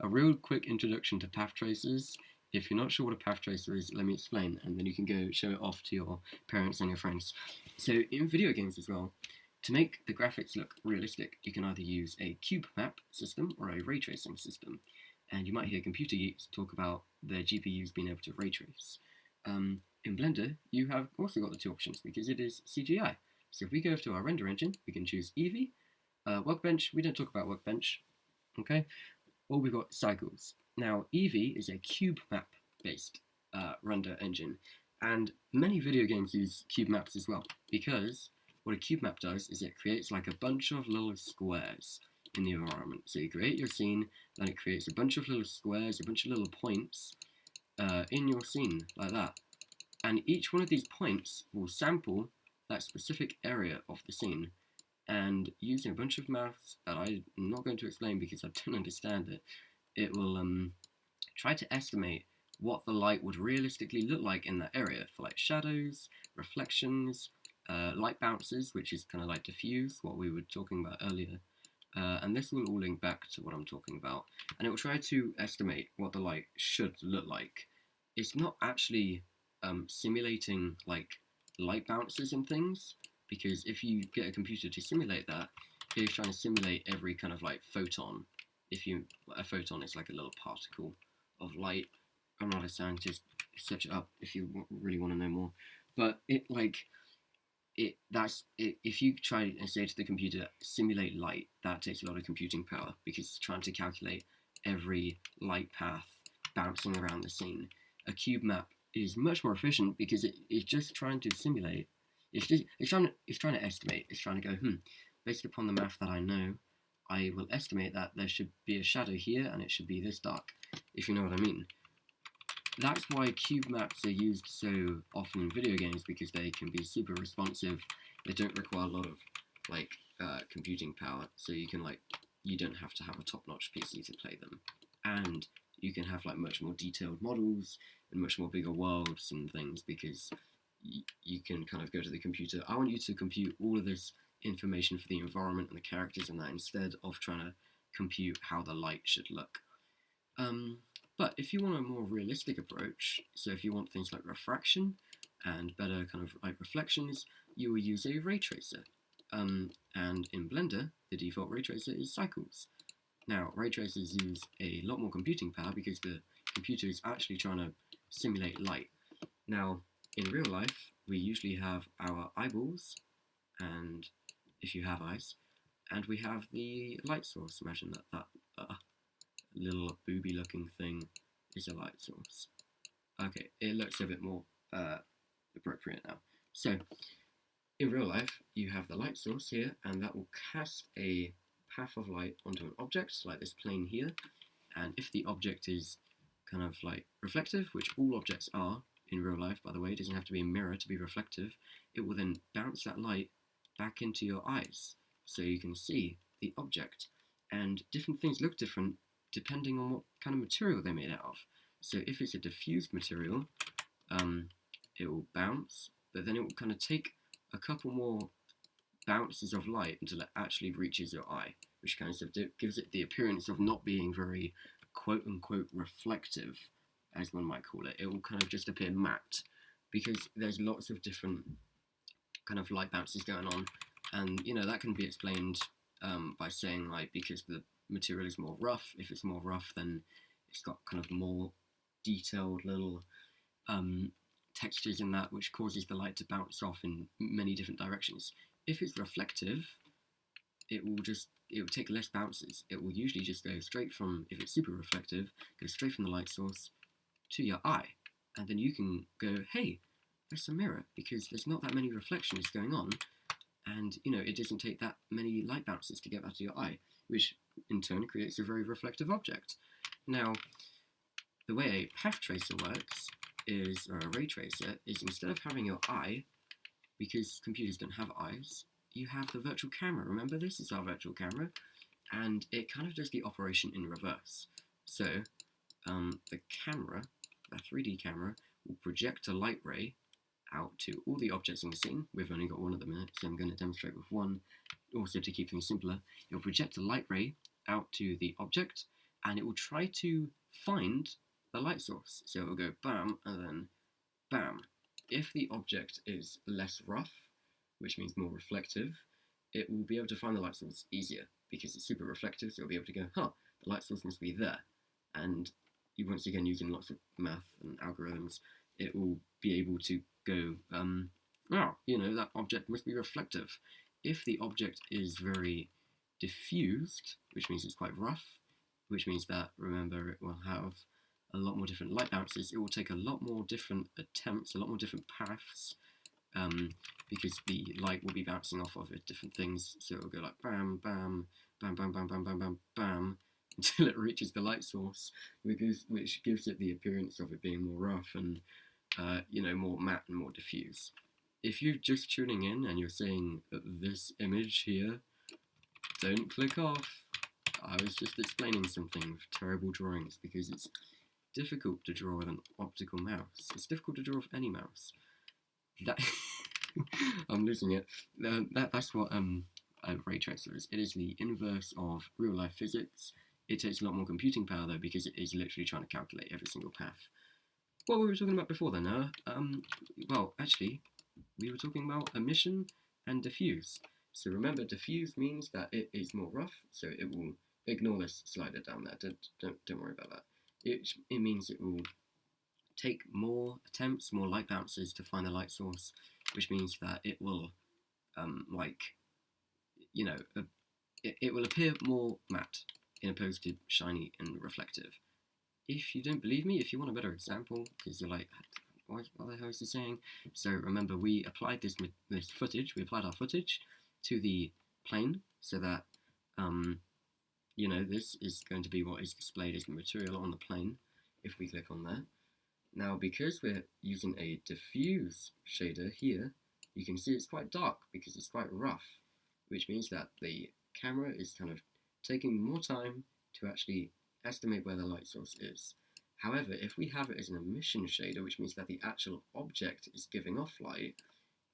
[SPEAKER 1] a real quick introduction to path tracers if you're not sure what a path tracer is, let me explain, and then you can go show it off to your parents and your friends. So in video games as well, to make the graphics look realistic, you can either use a cube map system or a ray tracing system. And you might hear computer geeks talk about their GPUs being able to ray trace. In Blender, you have also got the two options because it is CGI. So if we go to our render engine, we can choose Eevee. Workbench, we don't talk about Workbench, okay? Or we've got Cycles. Now, Eevee is a cube map based render engine, and many video games use cube maps as well, because what a cube map does is it creates like a bunch of little squares in the environment. So you create your scene, then it creates a bunch of little squares, a bunch of little points in your scene, like that. And each one of these points will sample that specific area of the scene. And using a bunch of maths that I'm not going to explain because I don't understand it, it will try to estimate what the light would realistically look like in that area for like shadows, reflections, light bounces, which is kind of like diffuse, what we were talking about earlier. And this will all link back to what I'm talking about. And it will try to estimate what the light should look like. It's not actually simulating like light bounces and things, because if you get a computer to simulate that, it's trying to simulate every kind of like photon. A photon is like a little particle of light. I'm not a scientist, search it up if you really want to know more. But if you try and say to the computer, simulate light, that takes a lot of computing power because it's trying to calculate every light path bouncing around the scene. A cube map is much more efficient because it's just trying to simulate. It's trying to estimate. It's trying to go, based upon the math that I know, I will estimate that there should be a shadow here and it should be this dark, if you know what I mean. That's why cube maps are used so often in video games, because they can be super responsive. They don't require a lot of like computing power, so you don't have to have a top-notch PC to play them, and you can have like much more detailed models and much more bigger worlds and things because you can kind of go to the computer. I want you to compute all of this information for the environment and the characters and that, instead of trying to compute how the light should look. But if you want a more realistic approach, so if you want things like refraction and better kind of like reflections, you will use a ray tracer. And in Blender, the default ray tracer is Cycles. Now, ray tracers use a lot more computing power because the computer is actually trying to simulate light. Now, in real life, we usually have our eyeballs, and if you have eyes, and we have the light source. Imagine that little booby looking thing is a light source. Okay, it looks a bit more appropriate now. So, in real life, you have the light source here, and that will cast a path of light onto an object, like this plane here. And if the object is kind of like reflective, which all objects are in real life, by the way, it doesn't have to be a mirror to be reflective, it will then bounce that light back into your eyes, so you can see the object. And different things look different depending on what kind of material they're made out of. So if it's a diffused material, it will bounce, but then it will kind of take a couple more bounces of light until it actually reaches your eye, which kind of gives it the appearance of not being very quote-unquote reflective, as one might call it. It will kind of just appear matte, because there's lots of different kind of light bounces going on, and that can be explained by saying, like, because the material is more rough. If it's more rough, then it's got kind of more detailed little textures in that, which causes the light to bounce off in many different directions. If it's reflective, it will take less bounces. It will usually just go straight from, if it's super reflective, go straight from the light source to your eye, and then you can go, hey, there's a mirror, because there's not that many reflections going on, and it doesn't take that many light bounces to get back to your eye, which in turn creates a very reflective object. Now, the way a path tracer works is, or a ray tracer, is instead of having your eye, because computers don't have eyes, you have the virtual camera. Remember, this is our virtual camera, and it kind of does the operation in reverse. So, the camera, a 3D camera, will project a light ray out to all the objects in the scene. We've only got one at the minute, so I'm going to demonstrate with one. Also, to keep things simpler, it will project a light ray out to the object, and it will try to find the light source. So it will go bam and then bam. If the object is less rough, which means more reflective, it will be able to find the light source easier because it's super reflective, so it'll be able to go, huh, the light source must be there. And you once again using lots of math and algorithms, it will be able to go, oh, that object must be reflective. If the object is very diffused, which means it's quite rough, which means that, remember, it will have a lot more different light bounces. It will take a lot more different attempts, a lot more different paths, because the light will be bouncing off of it, different things. So it will go like bam, bam, bam, bam, bam, bam, bam, bam, bam, until it reaches the light source, which gives it the appearance of it being more rough and, more matte and more diffuse. If you're just tuning in and you're saying this image here, don't click off. I was just explaining something with terrible drawings because it's difficult to draw with an optical mouse. It's difficult to draw with any mouse. That I'm losing it. That's what ray tracer is. It is the inverse of real life physics. It takes a lot more computing power though because it is literally trying to calculate every single path. What were we talking about before then? Well, actually, we were talking about emission and diffuse. So remember, diffuse means that it is more rough, so it will ignore this slider down there. Don't worry about that. It means it will take more attempts, more light bounces to find the light source, which means that it will, it will appear more matte in opposed to shiny and reflective. If you don't believe me, if you want a better example, because you're like, what the hell is he saying? So remember, we applied this footage, we applied our footage to the plane so that, this is going to be what is displayed as the material on the plane if we click on that. Now, because we're using a diffuse shader here, you can see it's quite dark because it's quite rough, which means that the camera is kind of taking more time to actually estimate where the light source is. However, if we have it as an emission shader, which means that the actual object is giving off light,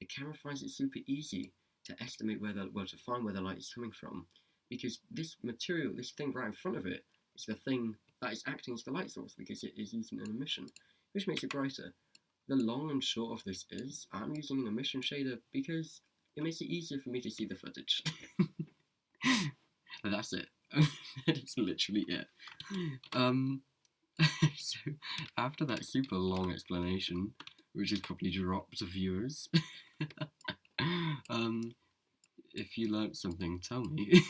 [SPEAKER 1] the camera finds it super easy to estimate to find where the light is coming from, because this material, this thing right in front of it, is the thing that is acting as the light source because it is using an emission, which makes it brighter. The long and short of this is, I'm using an emission shader because it makes it easier for me to see the footage. That's it. That is literally it. So, after that super long explanation, which has probably dropped viewers, if you learnt something, tell me.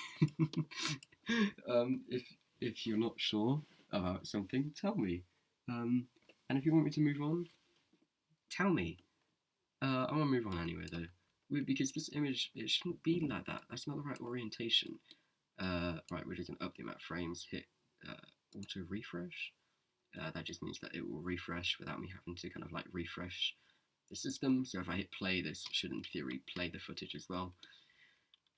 [SPEAKER 1] If you're not sure about something, tell me. And if you want me to move on, tell me. I want to move on anyway, though, because this image, it shouldn't be like that. That's not the right orientation. Right, we're just going to up the amount of frames, hit auto refresh. That just means that it will refresh without me having to kind of like refresh the system. So if I hit play, this should in theory play the footage as well.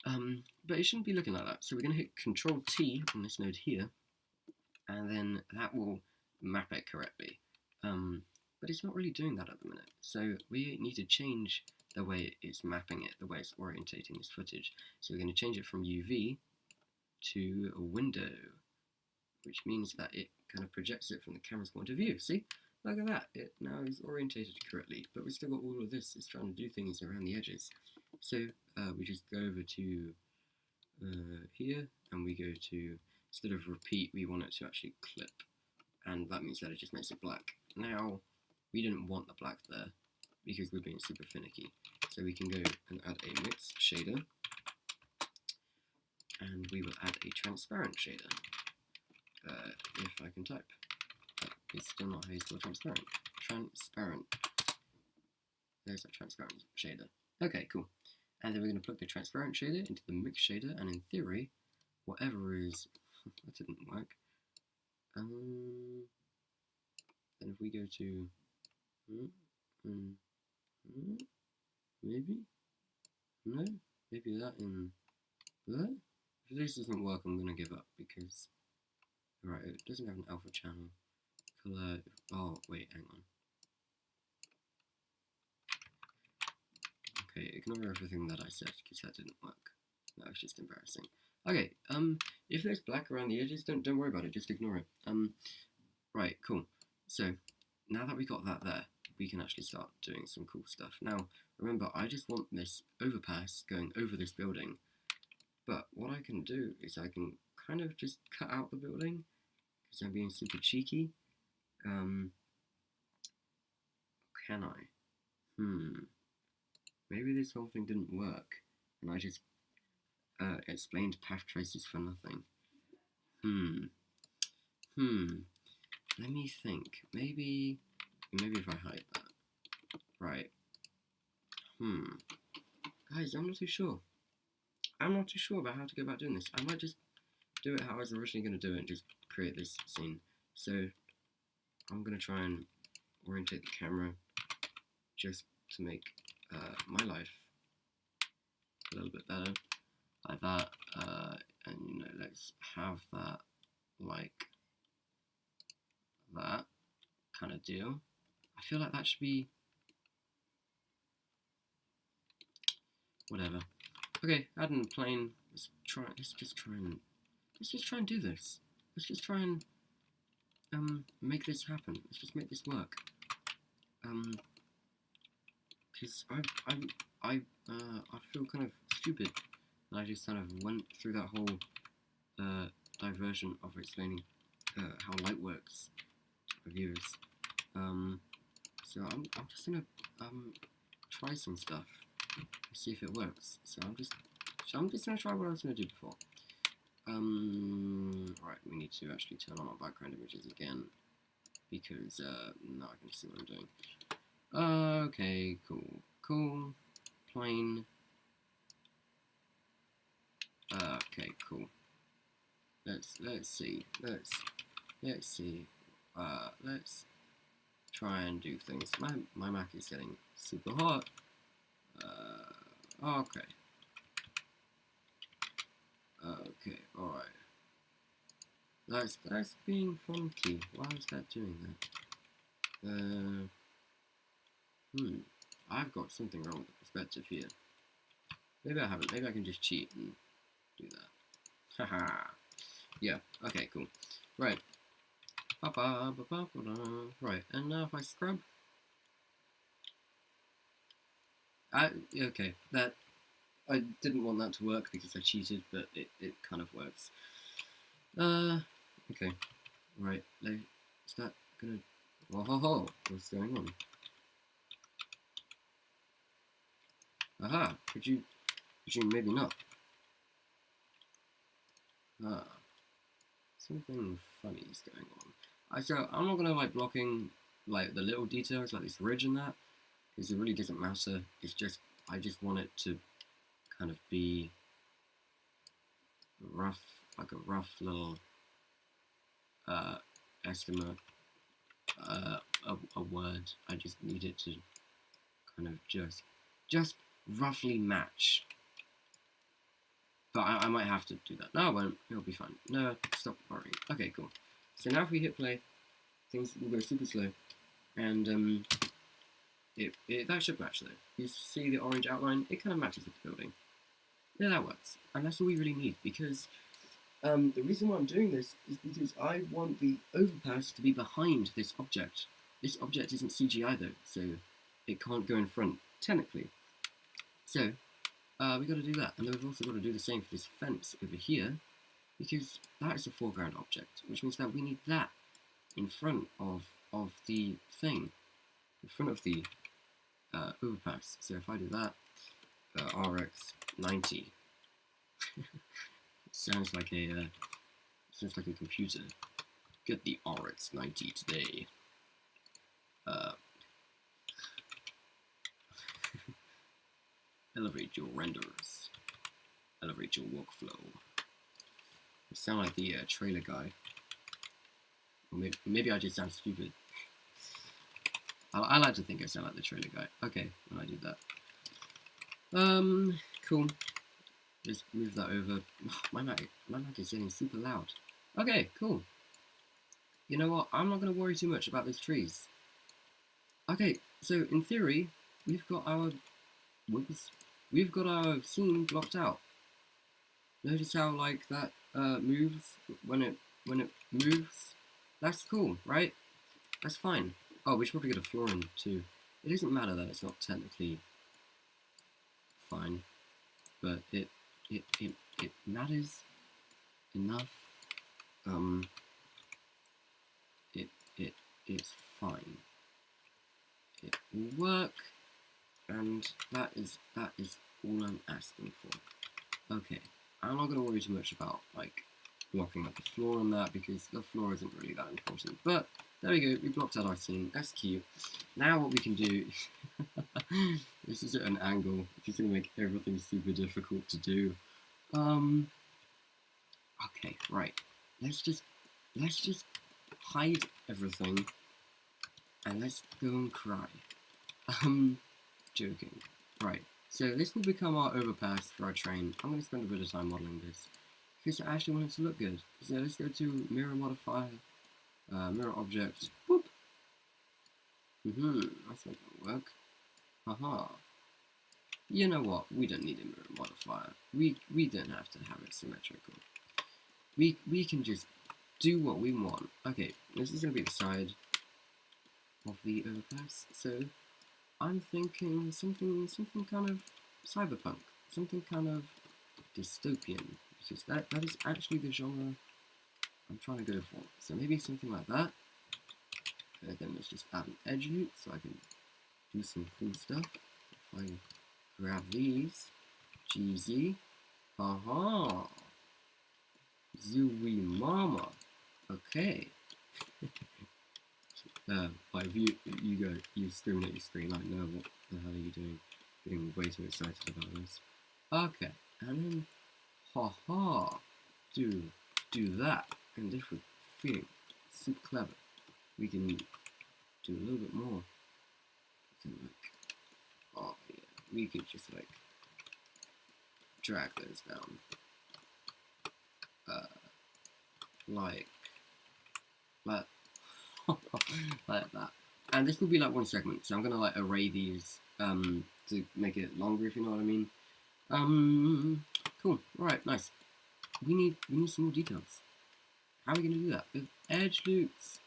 [SPEAKER 1] But it shouldn't be looking like that. So we're going to hit Control T on this node here, and then that will map it correctly. But it's not really doing that at the minute. So we need to change the way it's mapping it, the way it's orientating this footage. So we're going to change it from UV to a window, which means that it kind of projects it from the camera's point of view. See? Look at that. It now is orientated correctly, but we've still got all of this. It's trying to do things around the edges. So we just go over to here, and we go to, instead of repeat, we want it to actually clip. And that means that it just makes it black. Now, we didn't want the black there, because we're being super finicky. So we can go and add a mix shader, and we will add a transparent shader. If I can type. It's still not how you spell transparent. Transparent. There's a transparent shader. Okay, cool. And then we're going to plug the transparent shader into the mix shader, and in theory, whatever is... that didn't work. Then if we go to... maybe? No? Maybe that in there? If this doesn't work, I'm going to give up, because... right, it doesn't have an alpha channel. Color... oh, wait, hang on. Okay, ignore everything that I said, because that didn't work. That was just embarrassing. Okay, if there's black around the edges, don't worry about it, just ignore it. Right, cool. So now that we got that there, we can actually start doing some cool stuff. Now, remember, I just want this overpass going over this building. But what I can do is I can kind of just cut out the building because I'm being super cheeky. Can I? Maybe this whole thing didn't work, and I just explained path traces for nothing. Let me think. Maybe if I hide that. Right. Guys, I'm not too sure. I'm not too sure about how to go about doing this. I might just do it how I was originally going to do it and just create this scene. So I'm going to try and orientate the camera just to make my life a little bit better. Like that. And you know, let's have that like that kind of deal. I feel like that should be whatever. Okay, adding a plane. Let's just try and do this. Let's just try and make this happen. Let's just make this work. Because I feel kind of stupid that I just kind of went through that whole diversion of explaining how light works for viewers. So I'm just gonna try some stuff and see if it works. So I'm just gonna try what I was gonna do before. Right, we need to actually turn on our background images again because now I can see what I'm doing. Okay, cool, plane. Okay, cool. Let's see. Let's try and do things. My Mac is getting super hot. Okay. Okay, alright. That's being funky. Why is that doing that? I've got something wrong with the perspective here. Maybe I haven't. Maybe I can just cheat and do that. Haha. Yeah, okay, cool. Right. Right, and now if I scrub. Okay, that. I didn't want that to work because I cheated, but it kind of works. Okay. Right, is that gonna. Whoa, what's going on? Aha, could you maybe not? Something funny is going on. So I'm not gonna like blocking like the little details like this ridge and that, because it really doesn't matter. It's just I just want it to kind of be rough, like a rough little estimate, a word. I just need it to kind of just roughly match. But I might have to do that. No, I won't. It'll be fine. No, stop worrying. Okay, cool. So now if we hit play, things will go super slow. And that should match though. You see the orange outline? It kind of matches with the building. Yeah, that works. And that's all we really need, because the reason why I'm doing this is because I want the overpass to be behind this object. This object isn't CGI though, so it can't go in front, technically. So, we got to do that, and then we've also got to do the same for this fence over here, because that is a foreground object, which means that we need that in front of the thing, in front of the overpass. So if I do that, RX 90, sounds like a computer. Get the RX 90 today. Elevate your renders. Elevate your workflow. You sound like the trailer guy. Or maybe I just sound stupid. I like to think I sound like the trailer guy. Okay, when I do that. Cool. Just move that over. My mic is getting super loud. Okay, cool. You know what? I'm not going to worry too much about those trees. Okay, so in theory, we've got our scene blocked out. Notice how like that moves when it moves. That's cool, right? That's fine. Oh, we should probably get a floor in too. It doesn't matter that it's not technically fine, but it matters enough. Um, it it it's fine. It will work, and that is all I'm asking for. Okay, I'm not gonna worry too much about like blocking up the floor on that because the floor isn't really that important. But there we go, we blocked out our scene. That's cute. Now what we can do, this is at an angle, which is gonna make everything super difficult to do. Okay, right. Let's just hide everything and let's go and cry. Joking. Right. So this will become our overpass for our train. I'm going to spend a bit of time modeling this because I actually want it to look good. So let's go to mirror modifier, mirror object. Boop. That's not going to work. Haha. You know what? We don't need a mirror modifier. We don't have to have it symmetrical. We can just do what we want. Okay, this is going to be the side of the overpass. So I'm thinking something kind of cyberpunk, something kind of dystopian, because that is actually the genre I'm trying to go for. So maybe something like that. And then let's just add an edge loop so I can do some cool stuff. If I grab these, GZ, aha, Zooey Mama, okay. Like you screaming at your screen like, no, what the hell are you doing? Getting way too excited about this. Okay, and then, haha, do that. And if we're feeling super clever, we can do a little bit more. We can like, oh yeah, we could just like drag those down. Like that. Like that. And this will be like one segment, so I'm gonna like array these to make it longer, if you know what I mean. Cool. Alright, nice. We need some more details. How are we gonna do that? With edge loops,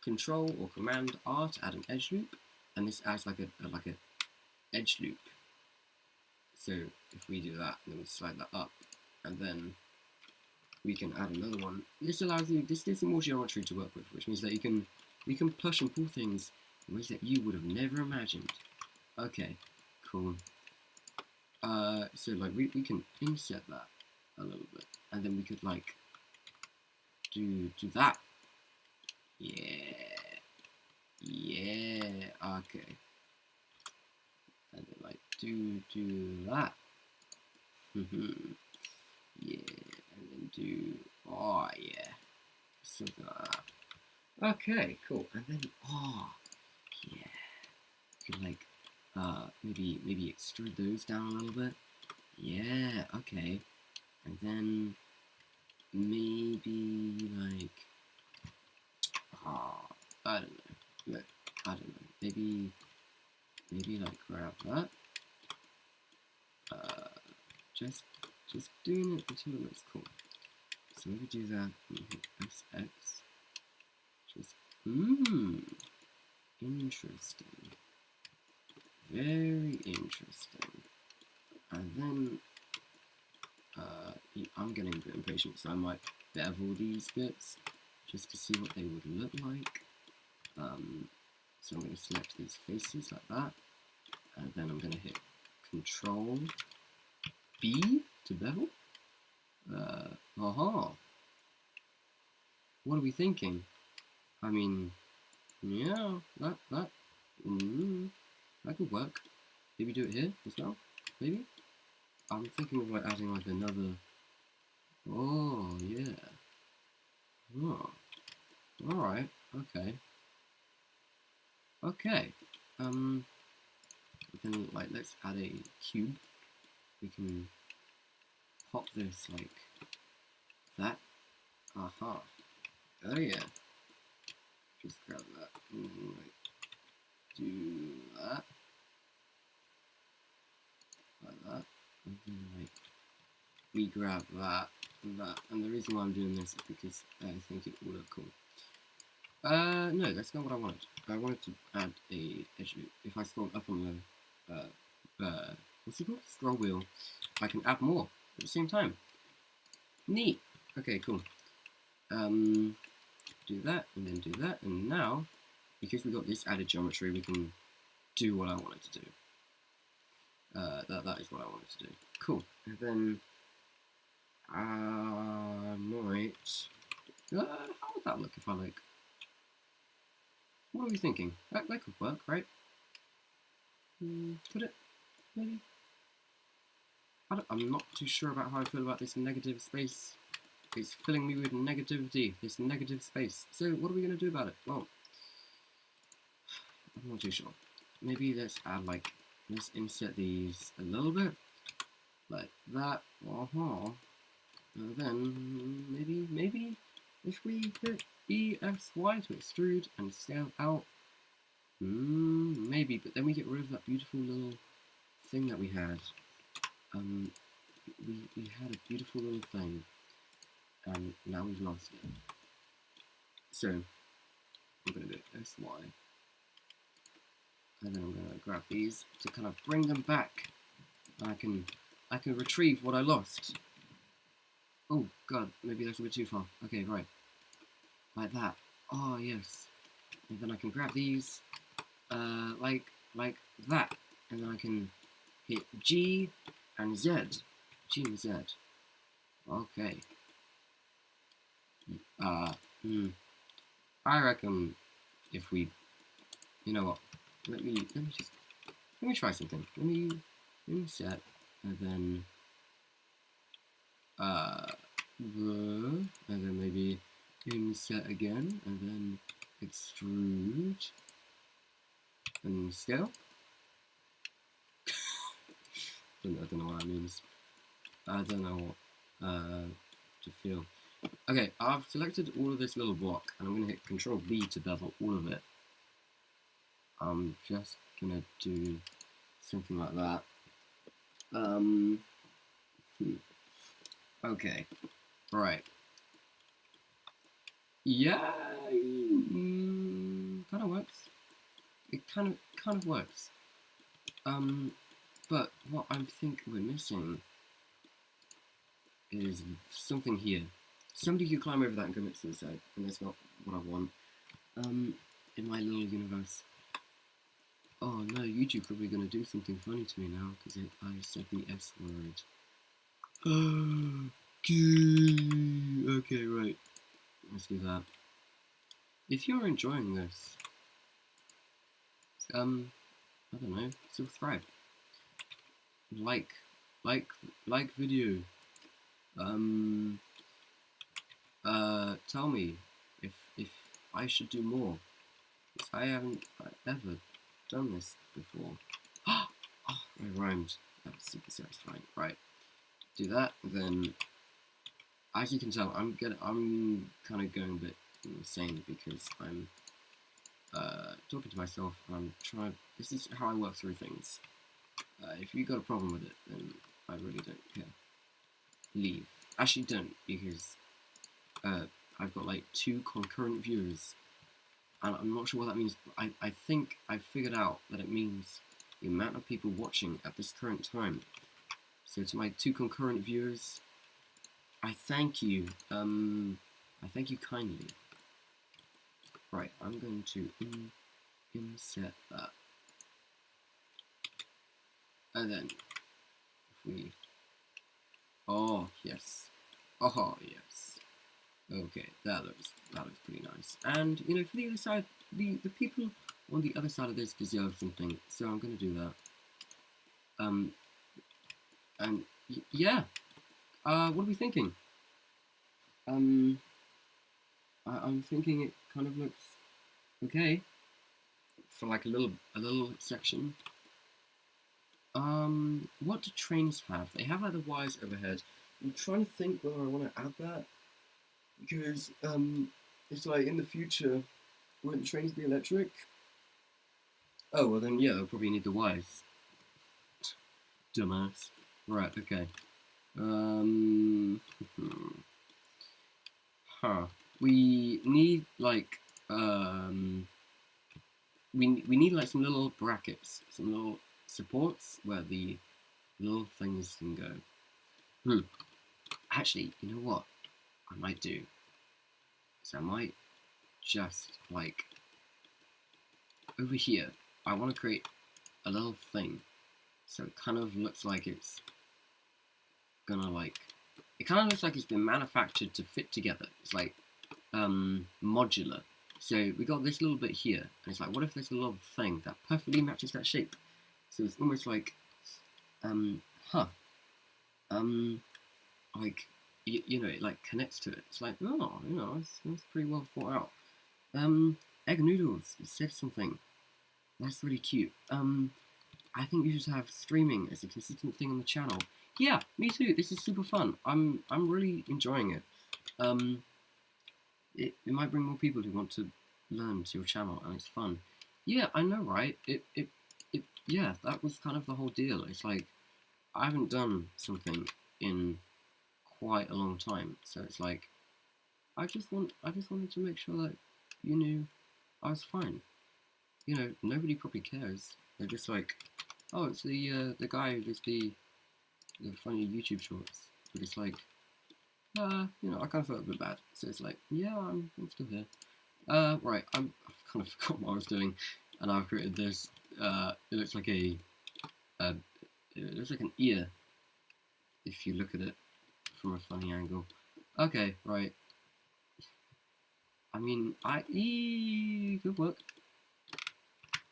[SPEAKER 1] control or command R to add an edge loop, and this adds like a edge loop. So if we do that, and then we slide that up, and then we can add another one. This allows you, this gives you more geometry to work with, which means that you can push and pull things in ways that you would have never imagined. Okay, cool. So like we can inset that a little bit, and then we could like do that. Yeah, okay. And then like do that. Yeah, and then do, oh yeah, something like that. Okay, cool. And then, oh yeah, you could like maybe extrude those down a little bit. Yeah, okay. And then maybe like, I don't know. Look, I don't know. Maybe like grab that. Just doing it until it looks cool. So maybe do that and hit SX. Just, interesting. Very interesting. And then, I'm getting a bit impatient, so I might bevel these bits just to see what they would look like. So I'm going to select these faces like that, and then I'm going to hit Control B to bevel. What are we thinking? I mean, yeah, that could work. Maybe do it here as well. Maybe. I'm thinking of like adding like another. Oh yeah. Oh. All right. Okay. Okay. Then like let's add a cube. We can pop this like that. Aha. Oh yeah. Just grab that and like do that. Like that. And then like we grab that and that. And the reason why I'm doing this is because I think it will look cool. No, that's not what I wanted. I wanted to add a edge loop. If I scroll up on the, what's it called? Scroll wheel, I can add more at the same time. Neat. Okay, cool. Do that, and then do that, and now, because we got this added geometry, we can do what I wanted to do. That is what I wanted to do. Cool. And then, might, how would that look if I, like, what are we thinking? That could work, right? Could it? Maybe? I'm not too sure about how I feel about this negative space. It's filling me with negativity, this negative space. So what are we going to do about it? Well, I'm not too sure. Maybe let's add, like, let's insert these a little bit. Like that. And then, maybe, if we hit ESY to extrude and scale out, maybe, but then we get rid of that beautiful little thing that we had. We had a beautiful little thing, and now we've lost it. So, I'm going to do SY, and then I'm going to grab these to kind of bring them back, and I can retrieve what I lost. Oh god, maybe that's a bit too far. Okay, right. Like that. Oh yes. And then I can grab these, like that, and then I can hit G and Z. G and Z. Okay. I reckon if we, you know what? Let me try something. Let me set, and then maybe inset again, and then extrude and scale. I don't know what that means. I don't know what to feel. Okay, I've selected all of this little block, and I'm going to hit Control B to bevel all of it. I'm just going to do something like that. Okay, right. Yeah, kind of works. It kind of works. But what I think we're missing is something here. Somebody could climb over that and commit suicide, and that's not what I want. In my little universe. Oh no, YouTube's probably gonna do something funny to me now because I said the S word. Okay, right. Let's do that. If you're enjoying this, I don't know, subscribe, like video. Tell me if I should do more. Because I haven't ever done this before. Oh, I rhymed. That was super satisfying. Right, do that. Then, as you can tell, I'm kind of going a bit insane because I'm talking to myself and I'm trying. This is how I work through things. If you got a problem with it, then I really don't care. Leave. Actually, don't, because I've got like 2 concurrent viewers, and I'm not sure what that means. But I think I figured out that it means the amount of people watching at this current time. So to my 2 concurrent viewers, I thank you. I thank you kindly. Right, I'm going to inset that, and then if we, oh yes, okay, that looks pretty nice. And you know, for the other side, the people on the other side of this deserve something, so I'm going to do that. And yeah, what are we thinking? I'm thinking it kind of looks okay for like a little section. What do trains have? They have like the wires overhead. I'm trying to think whether I want to add that, because it's like in the future, wouldn't trains be electric? Oh well, then yeah, they'll probably need the wires. Dumbass. Right. Okay. Huh. We need like we need like some little brackets, some little supports where the little things can go. Actually, you know what I might do? So I might just like over here, I want to create a little thing so it kind of looks like it's gonna like, it kind of looks like it's been manufactured to fit together. It's like modular. So we got this little bit here, and it's like, what if there's a little thing that perfectly matches that shape? So it's almost like like you know, it like connects to it. It's like, oh, you know, it's pretty well thought out. Egg noodles, it said something. That's really cute. I think you should have streaming as a consistent thing on the channel. Yeah, me too. This is super fun. I'm really enjoying it. It might bring more people who want to learn to your channel, and it's fun. Yeah, I know, right? Yeah, that was kind of the whole deal. It's like I haven't done something in quite a long time, so it's like I just wanted to make sure that you knew I was fine. You know, nobody probably cares. They're just like, oh, it's the guy who does the funny YouTube shorts. But it's like, you know, I kind of felt a bit bad. So it's like, yeah, I'm still here. Right, I've kind of forgot what I was doing, and I've created this. It looks like it looks like an ear if you look at it from a funny angle. Okay, right. I mean, good work.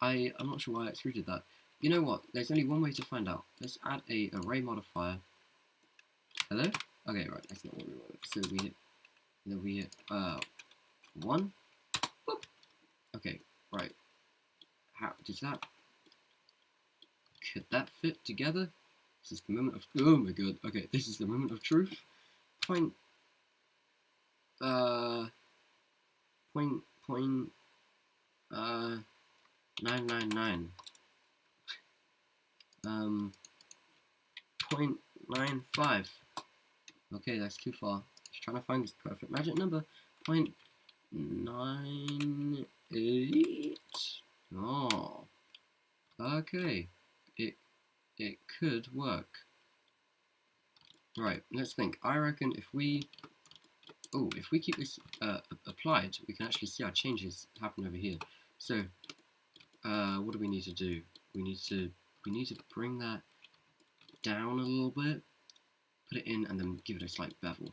[SPEAKER 1] I'm not sure why I extruded that. You know what? There's only one way to find out. Let's add a array modifier. Hello? Okay, right. That's not what we want. So we hit 1. Boop. Okay, right. How does that? Could that fit together? This is the moment of. Oh my god. Okay, this is the moment of truth. Point 999. 0.95. Okay, that's too far. Just trying to find this perfect magic number. 0.98. Oh. Okay. It could work. Right, let's think. I reckon if we keep this applied, we can actually see our changes happen over here. So, what do we need to do? We need to bring that down a little bit, put it in, and then give it a slight bevel.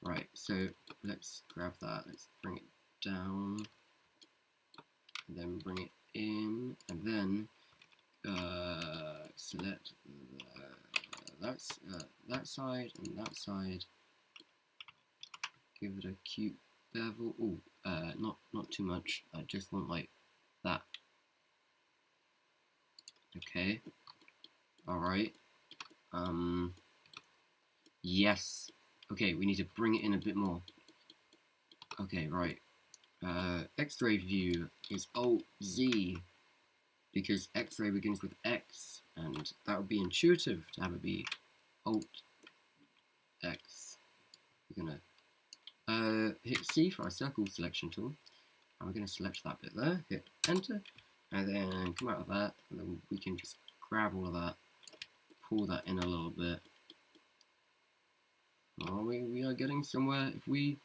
[SPEAKER 1] Right, so let's grab that, let's bring it down, and then bring it in, and then select that side and that side. Give it a cute bevel. Oh, not too much. I just want like that. Okay. All right. Yes. Okay, we need to bring it in a bit more. Okay, right. X-ray view is Alt-Z because X-ray begins with X, and that would be intuitive to have it be Alt-X. We're gonna hit C for our circle selection tool, and we're gonna select that bit there. Hit Enter, and then come out of that, and then we can just grab all of that, pull that in a little bit. Oh, we are getting somewhere. If we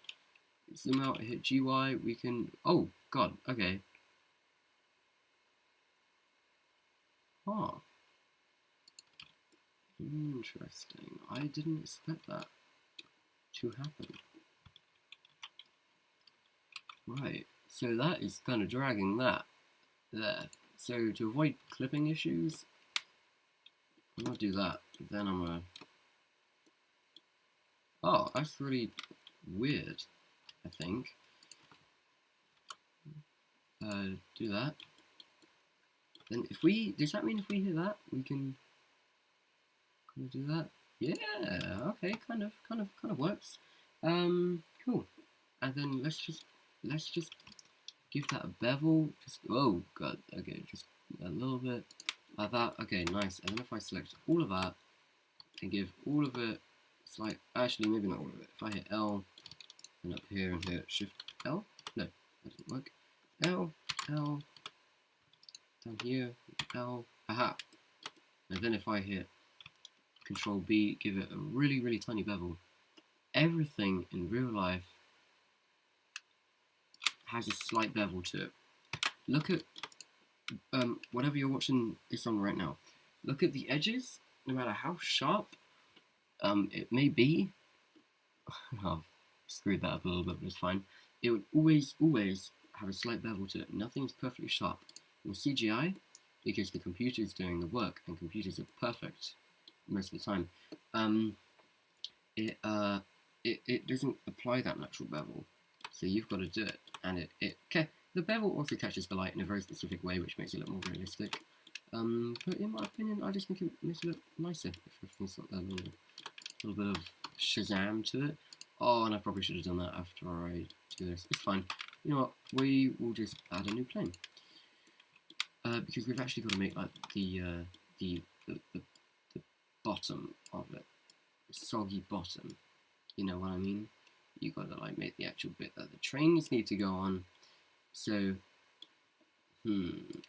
[SPEAKER 1] zoom out and hit GY, we can. Oh God. Okay. Huh. Interesting. I didn't expect that to happen. Right. So that is kind of dragging that there. So to avoid clipping issues, I'm gonna do that. Then I'm gonna. Oh, that's really weird. I think. Do that. Then if we, does that mean if we hit that, we can do that? Yeah, okay, kind of works. Cool. And then let's just give that a bevel. Just, oh god, okay, just a little bit like that. Okay, nice. And then if I select all of that and give all of it, it's like, actually maybe not all of it. If I hit L and up here and hit Shift L, no, that doesn't work. L, L, down here, L, aha. And then if I hit Control B, give it a really, really tiny bevel, everything in real life has a slight bevel to it. Look at whatever you're watching this on right now. Look at the edges, no matter how sharp it may be. I've screwed that up a little bit, but it's fine. It would always have a slight bevel to it. Nothing's perfectly sharp. In CGI, because the computer's doing the work, and computers are perfect most of the time, it doesn't apply that natural bevel. So you've got to do it, and the bevel also catches the light in a very specific way, which makes it look more realistic. But in my opinion, I just think it makes it look nicer if everything's got that little bit of Shazam to it. Oh, and I probably should have done that after I do this. It's fine. You know what? We will just add a new plane. Because we've actually got to make like the bottom of it, the soggy bottom. You know what I mean? You got to like make the actual bit that the trains need to go on. So,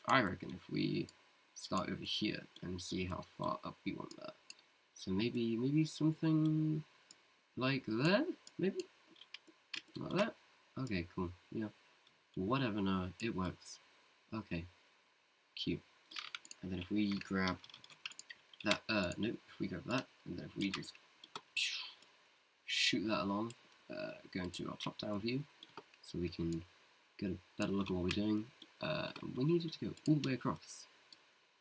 [SPEAKER 1] I reckon if we start over here and see how far up we want that. So maybe something like that? Maybe? Like that? Okay, cool. Yeah. Whatever, no, it works. Okay. Cute. And then if we grab that, nope, if we grab that, and then if we just shoot that along, go into our top-down view, so we can get a better look at what we're doing. We need it to go all the way across,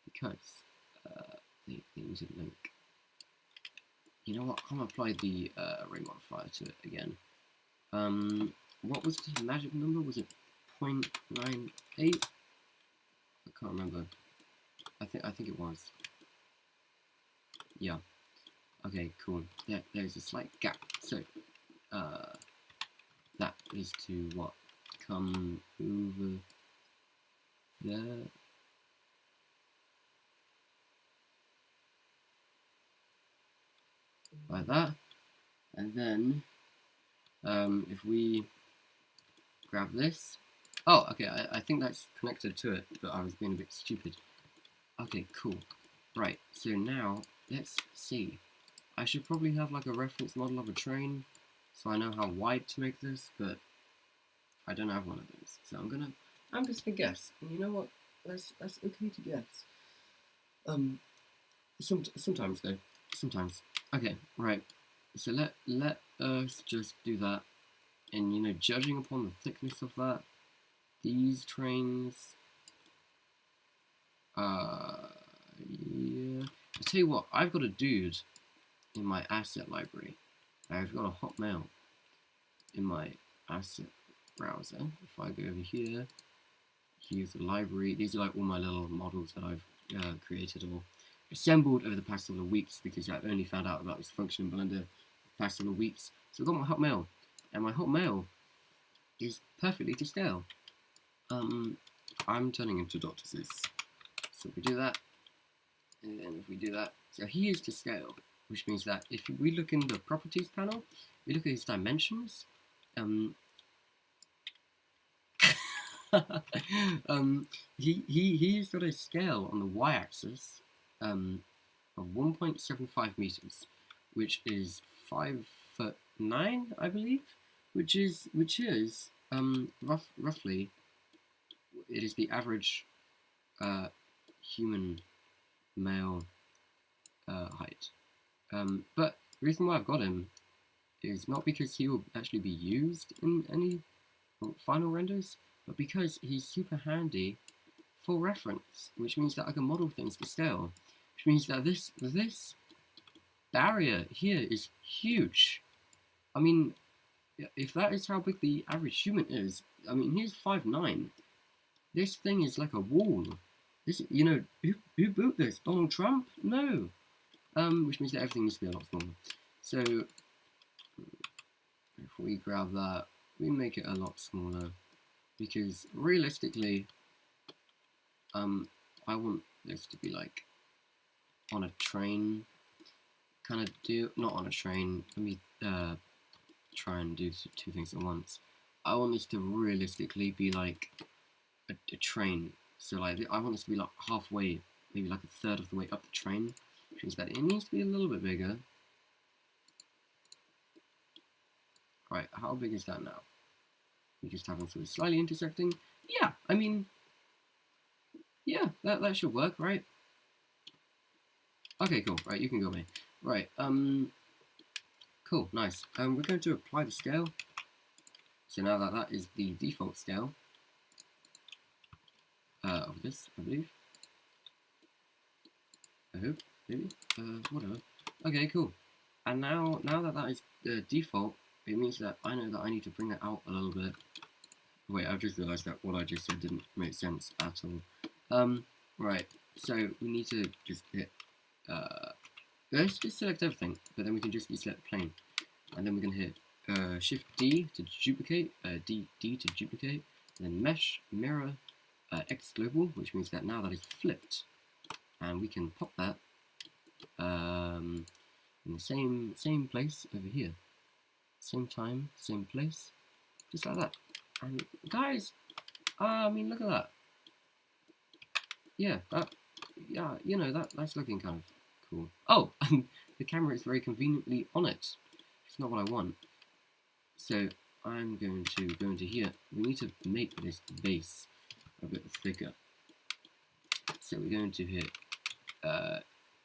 [SPEAKER 1] because they need to link. You know what, I'm going to apply the array modifier to it again. What was the magic number? Was it 0.98? I can't remember. I think it was. Yeah. Okay, cool. There's a slight gap. So, that is to what? Come over there. Like that. And then, if we grab this. Oh, okay, I think that's connected to it, but I was being a bit stupid. Okay, cool. Right, so now, let's see. I should probably have like a reference model of a train, so I know how wide to make this, but I don't have one of those. So I'm just gonna guess. And you know what? That's okay to guess. Sometimes though. Sometimes. Okay, right. So let us just do that. And you know, judging upon the thickness of that, these trains, yeah. I'll tell you what, I've got a dude in my asset library. I've got a Hotmail in my asset browser. If I go over here, here's the library. These are like all my little models that I've created or assembled over the past couple of weeks, because I've only found out about this function in Blender the past couple of weeks. So I've got my Hotmail, and my Hotmail is perfectly to scale. I'm turning into Dr. Seuss. So if we do that, and then if we do that, so he is to scale, which means that if we look in the properties panel, we look at his dimensions, he's got a scale on the y-axis of 1.75 meters, which is 5'9", I believe, which is roughly, it is the average human male height. But the reason why I've got him is not because he will actually be used in any final renders, but because he's super handy for reference, which means that I can model things to scale, which means that this barrier here is huge. I mean, if that is how big the average human is, I mean, he's 5'9". This thing is like a wall. This, you know, who built this? Donald Trump? No. Which means that everything needs to be a lot smaller. So, if we grab that, we make it a lot smaller, because realistically, I want this to be like on a train kind of deal. Not on a train. Let me try and do two things at once. I want this to realistically be like a train. So like I want this to be like halfway, maybe like a third of the way up the train, which means that it needs to be a little bit bigger. Right, how big is that now? We just have them sort of slightly intersecting. Yeah, I mean, yeah, that should work, right? Okay, cool. Right, you can go away. Right, cool, nice. We're going to apply the scale. So now that is the default scale of this, I believe. I hope, maybe, whatever. Okay, cool. And now that is default, it means that I know that I need to bring it out a little bit. Wait, I've just realised that what I just said didn't make sense at all. Right, so we need to just hit, let's just select everything, but then we can just deselect plane. And then we can hit Shift D to duplicate, D to duplicate, and then Mesh, Mirror, X Global, which means that now that is flipped. And we can pop that in the same place over here. Same time, same place, just like that. And guys, I mean, look at that. Yeah, yeah, you know, that's looking kind of cool. Oh, and the camera is very conveniently on it. It's not what I want. So I'm going to go into here. We need to make this base a bit thicker. So we're going to hit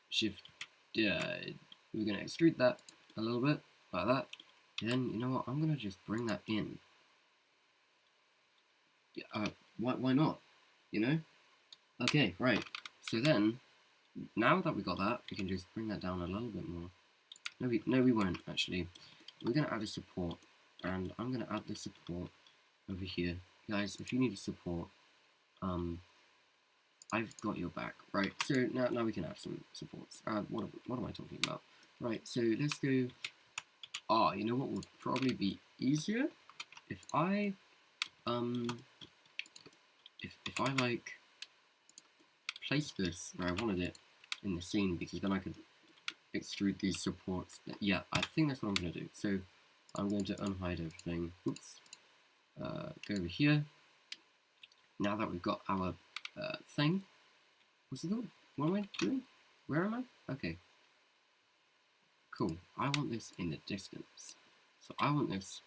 [SPEAKER 1] Shift. We're going to extrude that a little bit like that. Then you know what? I'm going to just bring that in. Why not? You know? Okay, right. So then, now that we got that, we can just bring that down a little bit more. No, we won't actually. We're going to add a support, and I'm going to add the support over here. Guys, if you need a support, I've got your back. Right, so now we can add some supports. What am I talking about? Right, so let's go. You know what would probably be easier? If I, if I like place this where I wanted it in the scene, because then I could extrude these supports. Yeah, I think that's what I'm going to do. So I'm going to unhide everything. Oops. Go over here. Now that we've got our thing. What's it called? What am I doing? Where am I? Okay. Cool. I want this in the distance. So I want this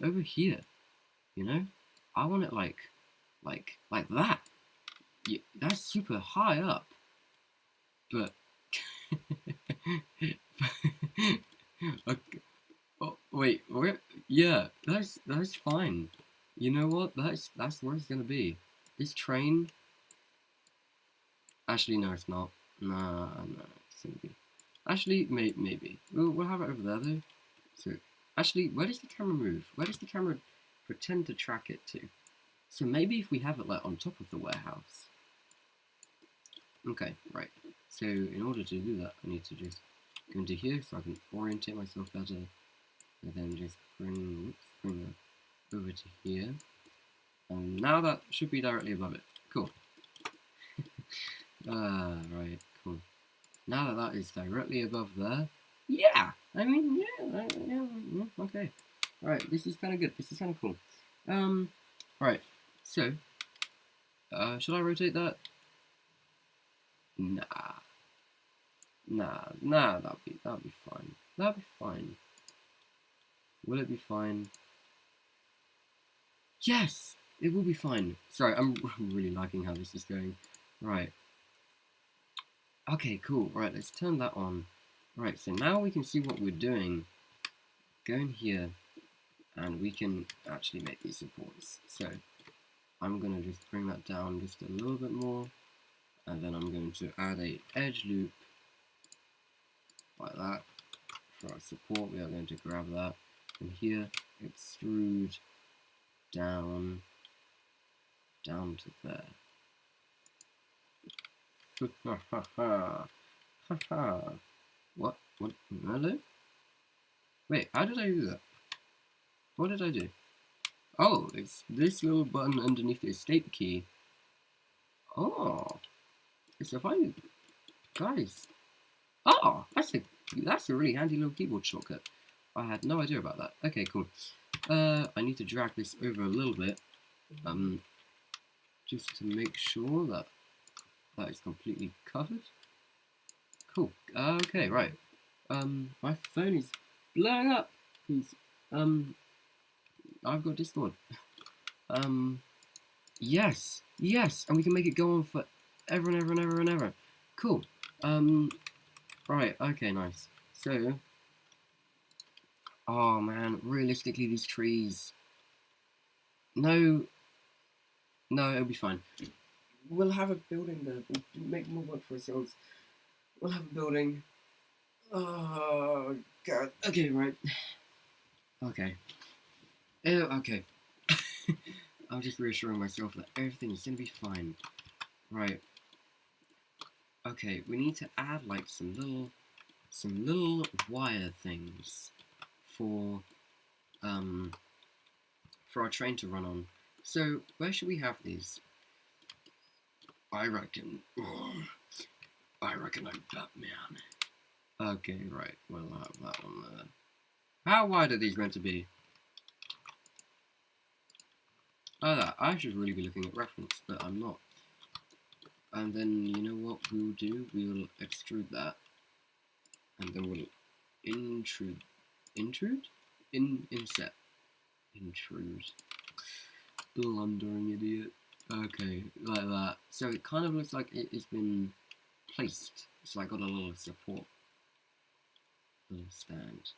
[SPEAKER 1] over here. You know? I want it like that. Yeah, that's super high up. But okay. Oh, wait, where? Yeah, that's fine. You know what? That's where it's gonna be. This train. Actually, no, it's not. No, it's gonna be. Actually, maybe. We'll have it over there though. So, actually, where does the camera move? Where does the camera pretend to track it to? So maybe if we have it like on top of the warehouse. Okay, right. So in order to do that, I need to just go into here so I can orientate myself better, and then just bring that over to here. And now that should be directly above it. Cool. Right, cool. Now that is directly above there, yeah, I mean, yeah, okay. Alright, this is kind of good. This is kind of cool. Right, so, should I rotate that? Nah, that'll be fine. That'll be fine. Will it be fine? Yes, it will be fine. Sorry, I'm really liking how this is going. Right. Okay, cool. Right, let's turn that on. Right, so now we can see what we're doing. Go in here, and we can actually make these supports. So I'm going to just bring that down just a little bit more, and then I'm going to add a edge loop like that. For our support, we are going to grab that from here, extrude down to there. What? Hello? Wait, how did I do that? What did I do? Oh, it's this little button underneath the escape key. Oh, so if I, guys, oh, that's a really handy little keyboard shortcut. I had no idea about that. Okay, cool. I need to drag this over a little bit, just to make sure that that is completely covered. Cool. Okay, right. My phone is blowing up because I've got Discord. Yes, and we can make it go on for ever and ever and ever and ever. Cool. Right. Okay. Nice. So, oh man, realistically, these trees. No, it'll be fine. We'll have a building there. We'll make more work for ourselves. We'll have a building. Oh god. Okay, right. Okay. Okay. I'm just reassuring myself that everything is gonna be fine. Right. Okay, we need to add like some little wire things for our train to run on. So where should we have these? I reckon I'm Batman. Okay, right. We'll have that one there. How wide are these meant to be? Oh, I should really be looking at reference, but I'm not. And then, you know what we'll do? We'll extrude that. And then we'll inset? Intrude. Blundering idiot. Okay, like that. So it kind of looks like it has been placed. So I got a little support. Little stand.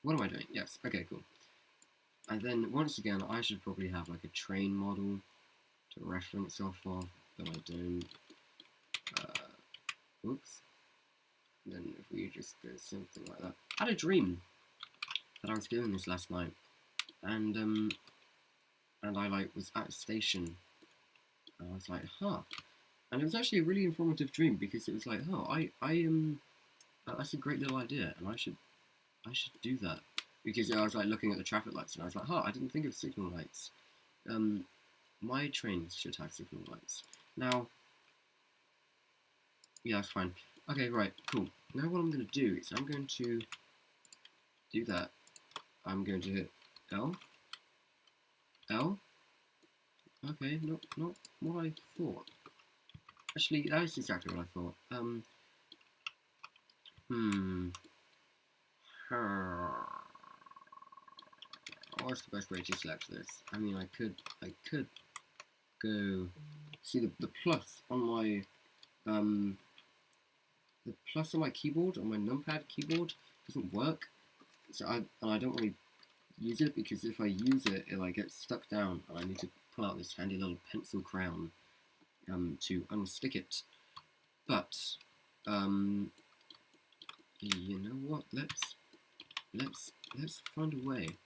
[SPEAKER 1] What am I doing? Yes, okay, cool. And then, once again, I should probably have like a train model to reference off of, but I don't. Oops. And then if we just go something like that. I had a dream that I was doing this last night, and I like was at a station, and I was like, huh. And it was actually a really informative dream because it was like, oh, that's a great little idea, and I should do that. Because I was like looking at the traffic lights and I was like, I didn't think of signal lights. My trains should have signal lights. Now, yeah, that's fine. Okay, right, cool. Now what I'm going to do is I'm going to do that. I'm going to hit L. Okay, not what I thought. Actually, that is exactly what I thought. What's the best way to select this? I mean, I could go see the plus on my keyboard, on my numpad keyboard, doesn't work. So I don't really use it because if I use it, it like gets stuck down, and I need to pull out this handy little pencil crown to unstick it. But you know what? Let's find a way.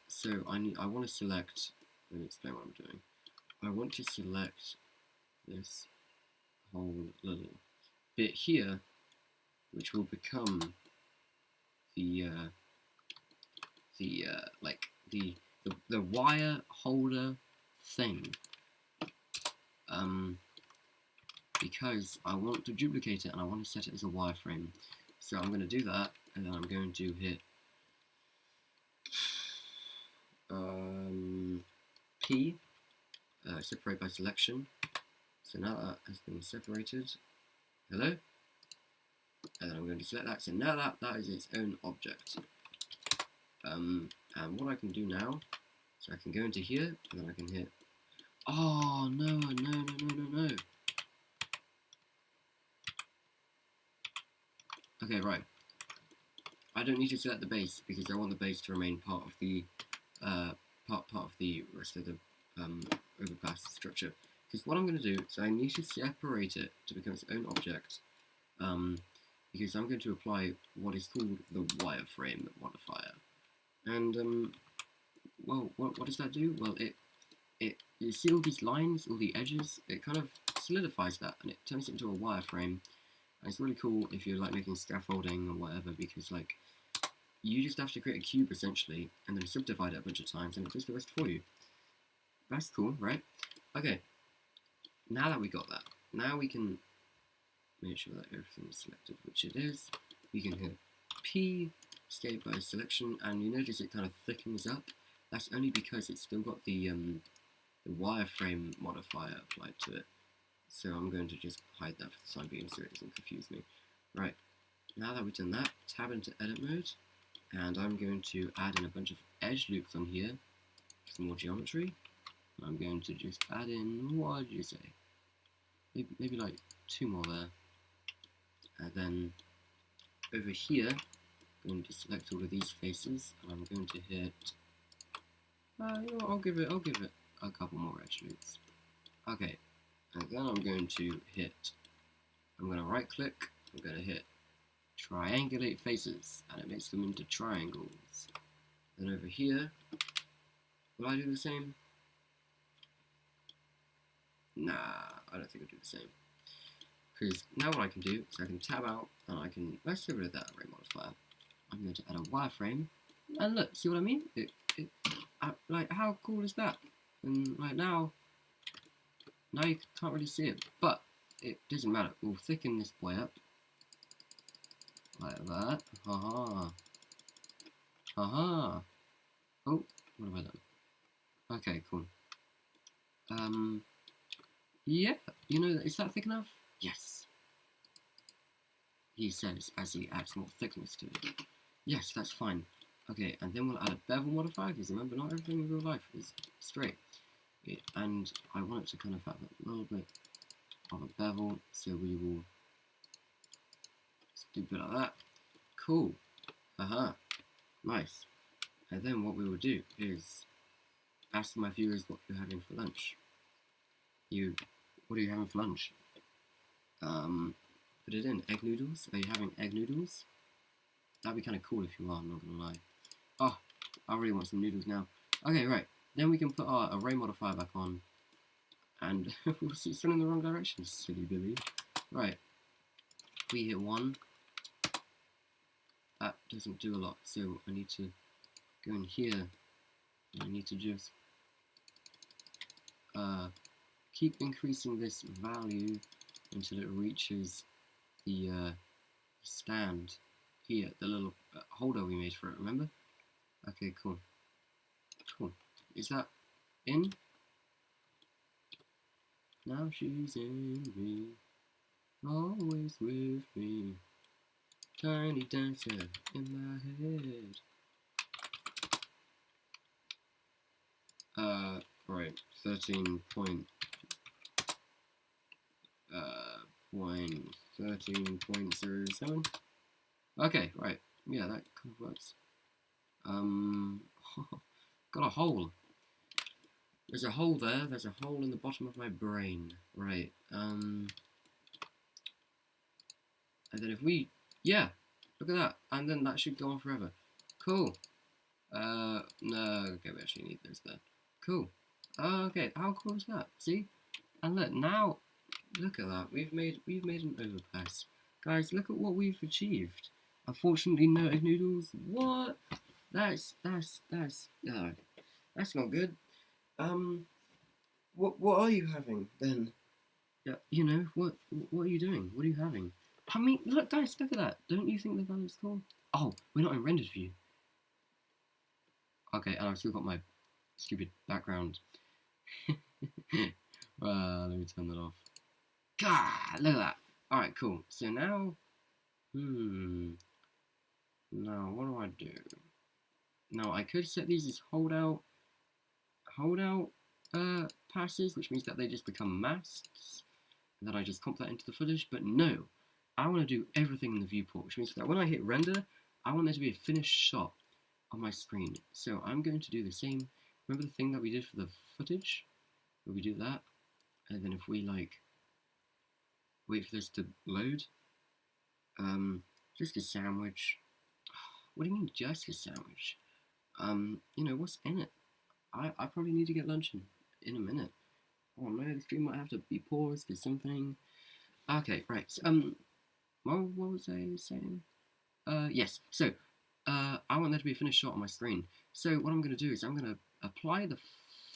[SPEAKER 1] So I want to select. Let me explain what I'm doing. I want to select this whole little bit here, which will become the wire holder thing. Because I want to duplicate it and I want to set it as a wireframe. So I'm going to do that, and then I'm going to hit P, separate by selection. So now that has been separated. Hello? And then I'm going to select that. So now that is its own object. And what I can do now, so I can go into here, and then I can hit. Oh no. Okay, right. I don't need to select the base because I want the base to remain part of the part of the rest of the overpass structure. Because what I'm going to do is I need to separate it to become its own object. Because I'm going to apply what is called the wireframe modifier. And well, what does that do? Well, you see all these lines, all the edges. It kind of solidifies that, and it turns it into a wireframe. And it's really cool if you're like making scaffolding or whatever, because like you just have to create a cube essentially, and then subdivide it a bunch of times, and it does the rest for you. That's cool, right? Okay. Now that we got that, now we can make sure that everything is selected, which it is. We can hit P, escape by selection, and you notice it kind of thickens up. That's only because it's still got the wireframe modifier applied to it. So I'm going to just hide that for the time being so it doesn't confuse me. Right, now that we've done that, tab into edit mode, and I'm going to add in a bunch of edge loops on here, some more geometry. I'm going to just add in, what did you say? Maybe like 2 more there. And then over here, I'm going to select all of these faces, and I'm going to hit, you know, I'll give it a couple more edge loops. Okay, and then I'm going to right click, I'm going to hit triangulate faces, and it makes them into triangles. Then over here, will I do the same? Nah, I don't think I'll do the same. Because now what I can do is I can tab out, and I can, let's get rid of that array modifier. I'm going to add a wireframe, and look, see what I mean? Like, how cool is that? And like now you can't really see it, but it doesn't matter. We'll thicken this boy up like that. Haha. Haha. Oh, what have I done? Okay, cool. Yeah, you know, is that thick enough? Yes. He says as he adds more thickness to it. Yes, that's fine. Okay, and then we'll add a bevel modifier, because remember, not everything in real life is straight. And I want it to kind of have a little bit of a bevel, so we will do a bit like that. Cool. Haha. Nice. And then what we will do is ask my viewers what you're having for lunch. What are you having for lunch? Put it in. Egg noodles? Are you having egg noodles? That'd be kind of cool if you are, I'm not gonna lie. Oh, I really want some noodles now. Okay, right. Then we can put our array modifier back on. And we'll see it's in the wrong direction, silly Billy. Right. We hit 1. That doesn't do a lot, so I need to go in here. And I need to just keep increasing this value until it reaches the stand here, the little holder we made for it, remember? Okay, cool. Cool. Is that in? Now she's in me, always with me, tiny dancer in my head. Right, 13.07. Okay, right, yeah, that kind of works. Got a hole. There's a hole there. There's a hole in the bottom of my brain. Right. And then if we, yeah, look at that. And then that should go on forever. Cool. No. Okay, we actually need those there. Cool. Okay. How cool is that? See? And look now. Look at that. We've made an overpass, guys. Look at what we've achieved. Unfortunately, no egg noodles. What? That's not good. What are you having then? Yeah, you know, what are you doing? What are you having? I mean, look, guys, look at that. Don't you think the value's cool? Oh, we're not in rendered view. Okay, and I've still got my stupid background. Let me turn that off. God, look at that. Alright, cool. So now, now what do I do? Now I could set these as holdout passes, which means that they just become masks, and then I just comp that into the footage, but no, I want to do everything in the viewport, which means that when I hit render, I want there to be a finished shot on my screen. So I'm going to do the same. Remember the thing that we did for the footage? Where we do that, and then if we like wait for this to load, just a sandwich. What do you mean just a sandwich? You know, what's in it? I probably need to get lunch in a minute. Oh no, the stream might have to be paused or something. Okay, right. So, what was I saying? Yes. So, I want there to be a finished shot on my screen. So what I'm going to do is I'm going to apply the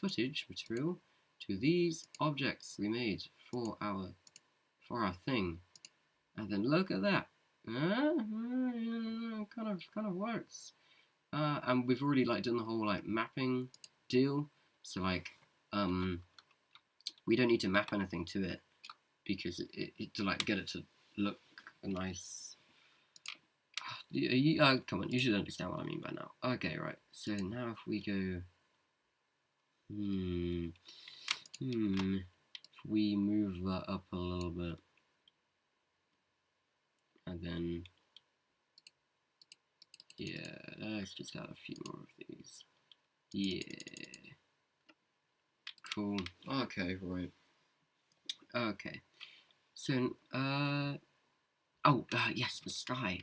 [SPEAKER 1] footage material to these objects we made for our thing, and then look at that. kind of works. And we've already like done the whole like mapping deal, so like we don't need to map anything to it because to like get it to look nice. Come on, you should understand what I mean by now. Okay, right. So now if we go, if we move that up a little bit, and then yeah, let's just add a few more of these. Yeah. Cool. Okay, right. Okay. So, yes, the sky.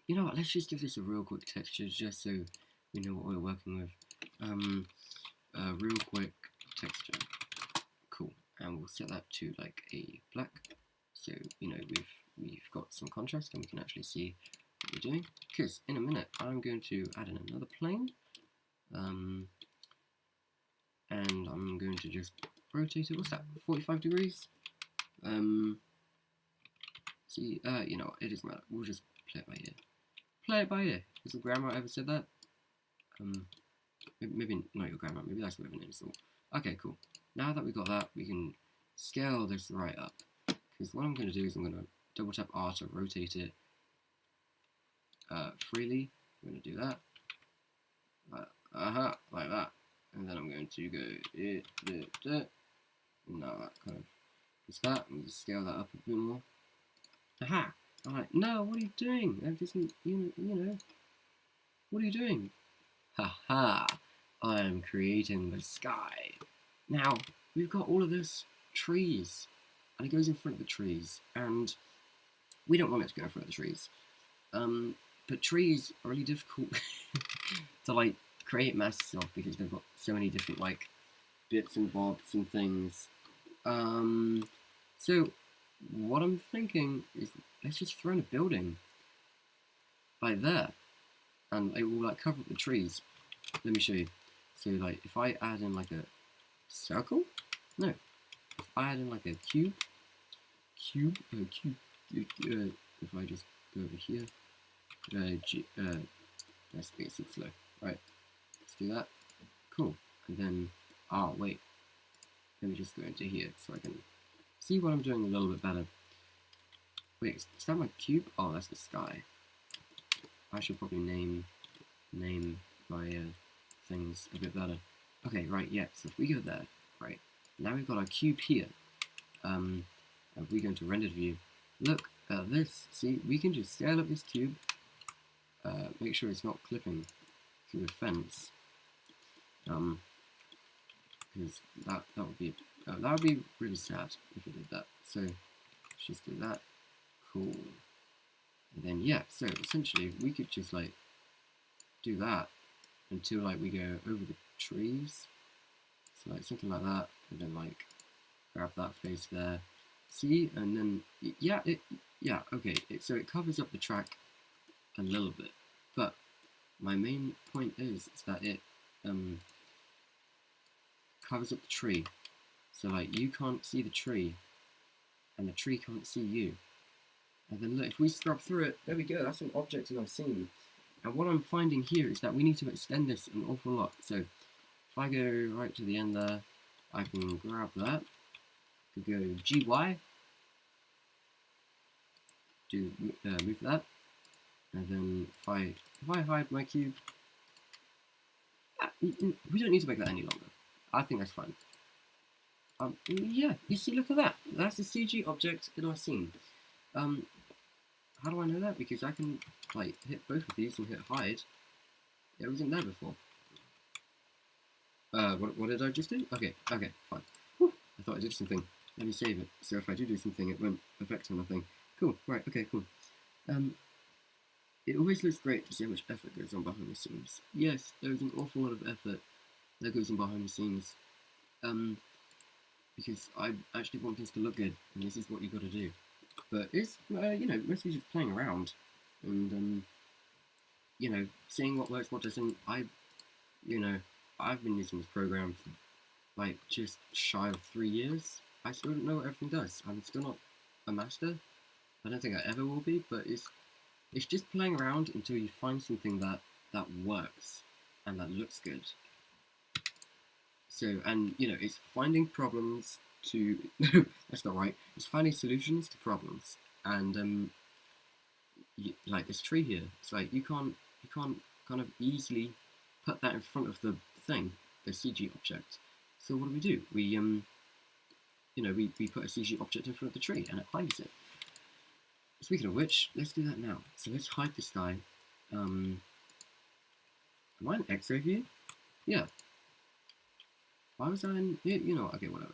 [SPEAKER 1] You know what, let's just give this a real quick texture just so we know what we're working with. Real quick texture. Cool. And we'll set that to like a black. So, you know, we've got some contrast and we can actually see what we're doing. Because in a minute, I'm going to add in another plane. And I'm going to just rotate it. What's that? 45 degrees. See, you know, it doesn't matter. We'll just play it by ear. Play it by ear. Has the grandma ever said that? Maybe not your grandma. Maybe that's a bit of an insult. Okay, cool. Now that we've got that, we can scale this right up. Because what I'm going to do is I'm going to double tap R to rotate it freely. I'm going to do that. Like that. And then I'm going to go now that kind of is that, and just scale that up a bit more. Aha! Alright, no, what are you doing? That doesn't, you know, what are you doing? Haha! I am creating the sky. Now, we've got all of this trees, and it goes in front of the trees, and we don't want it to go in front of the trees. But trees are really difficult to like create masks of because they've got so many different like bits and bobs and things. So what I'm thinking is let's just throw in a building like there, and it will like cover up the trees. Let me show you. So like if I add in like a circle, no, if I add in like a cube, if I just go over here, let's make it slow. Right, let's do that. Cool. And then, wait. Let me just go into here so I can see what I'm doing a little bit better. Wait, is that my cube? Oh, that's the sky. I should probably name my things a bit better. Okay, right, yeah. So if we go there, right, now we've got our cube here. If we go into rendered view, look at this. See, we can just scale up this cube. Make sure it's not clipping through the fence. Because that would be really sad if it did that. So let's just do that. Cool. And then yeah, so essentially we could just like do that until like we go over the trees. So like something like that, and then like grab that face there. See, and then okay. So it covers up the track a little bit, but my main point is that it covers up the tree, so like you can't see the tree, and the tree can't see you. And then look, if we scrub through it, there we go. That's an object in our scene. And what I'm finding here is that we need to extend this an awful lot. So if I go right to the end there, I can grab that. I can go GY, move that, and then if I hide my cube, we don't need to make that any longer. I think that's fine. Yeah, you see, look at that. That's a CG object in our scene. How do I know that? Because I can like hit both of these and hit hide. It wasn't there before. What did I just do? Okay, fine. Whew, I thought I did something. Let me save it. So if I do something, it won't affect anything. Cool. Right. Okay. Cool. It always looks great to see how much effort goes on behind the scenes. Yes, there is an awful lot of effort that goes on behind the scenes. Because I actually want things to look good, and this is what you got to do. But it's mostly just playing around, and seeing what works, what doesn't. I've been using this program for like just shy of 3 years. I still don't know what everything does. I'm still not a master. I don't think I ever will be, but it's it's just playing around until you find something that works and that looks good. So, and you know, it's finding problems to no, that's not right. It's finding solutions to problems, and like this tree here. It's like you can't kind of easily put that in front of the thing, the CG object. So what do? You know, we put a CG object in front of the tree and it hides it. Speaking of which, let's do that now. So let's hide this guy. Am I in X-ray view? Yeah. Why was I in? Yeah, you know what? Okay, whatever.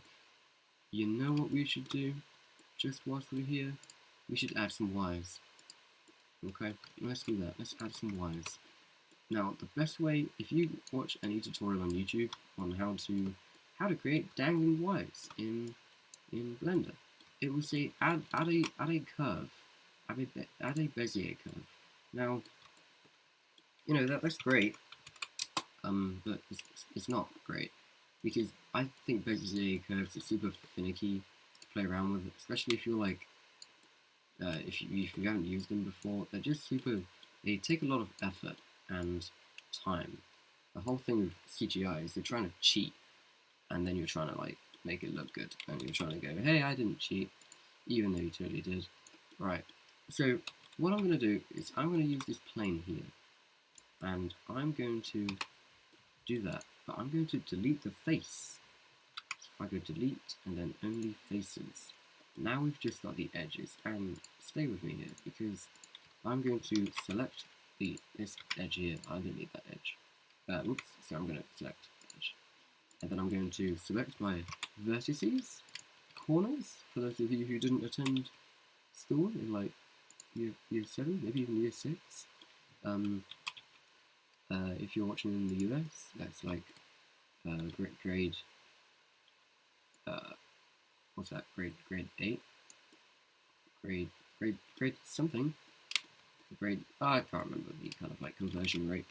[SPEAKER 1] You know what we should do? Just whilst we're here, we should add some wires. Okay, let's do that. Let's add some wires. Now, the best way, if you watch any tutorial on YouTube on how to create dangling wires in Blender, it will say add a curve, add a Bezier curve. Now, you know that's great, but it's not great because I think Bezier curves are super finicky to play around with, especially if you're like if you haven't used them before. They're just super. They take a lot of effort and time. The whole thing with CGI is they're trying to cheat, and then you're trying to like make it look good, and you're trying to go, hey, I didn't cheat, even though you totally did. Right. So what I'm going to do is I'm going to use this plane here, and I'm going to do that, but I'm going to delete the face. So if I go delete and then only faces, now we've just got the edges, and stay with me here because I'm going to select this edge here. I don't need that edge. Oops, so I'm going to select edge. And then I'm going to select my vertices, corners, for those of you who didn't attend school in like year 7, maybe even year 6. If you're watching in the US, that's like grade, what's that, grade 8? Grade something. I can't remember the kind of like conversion rate.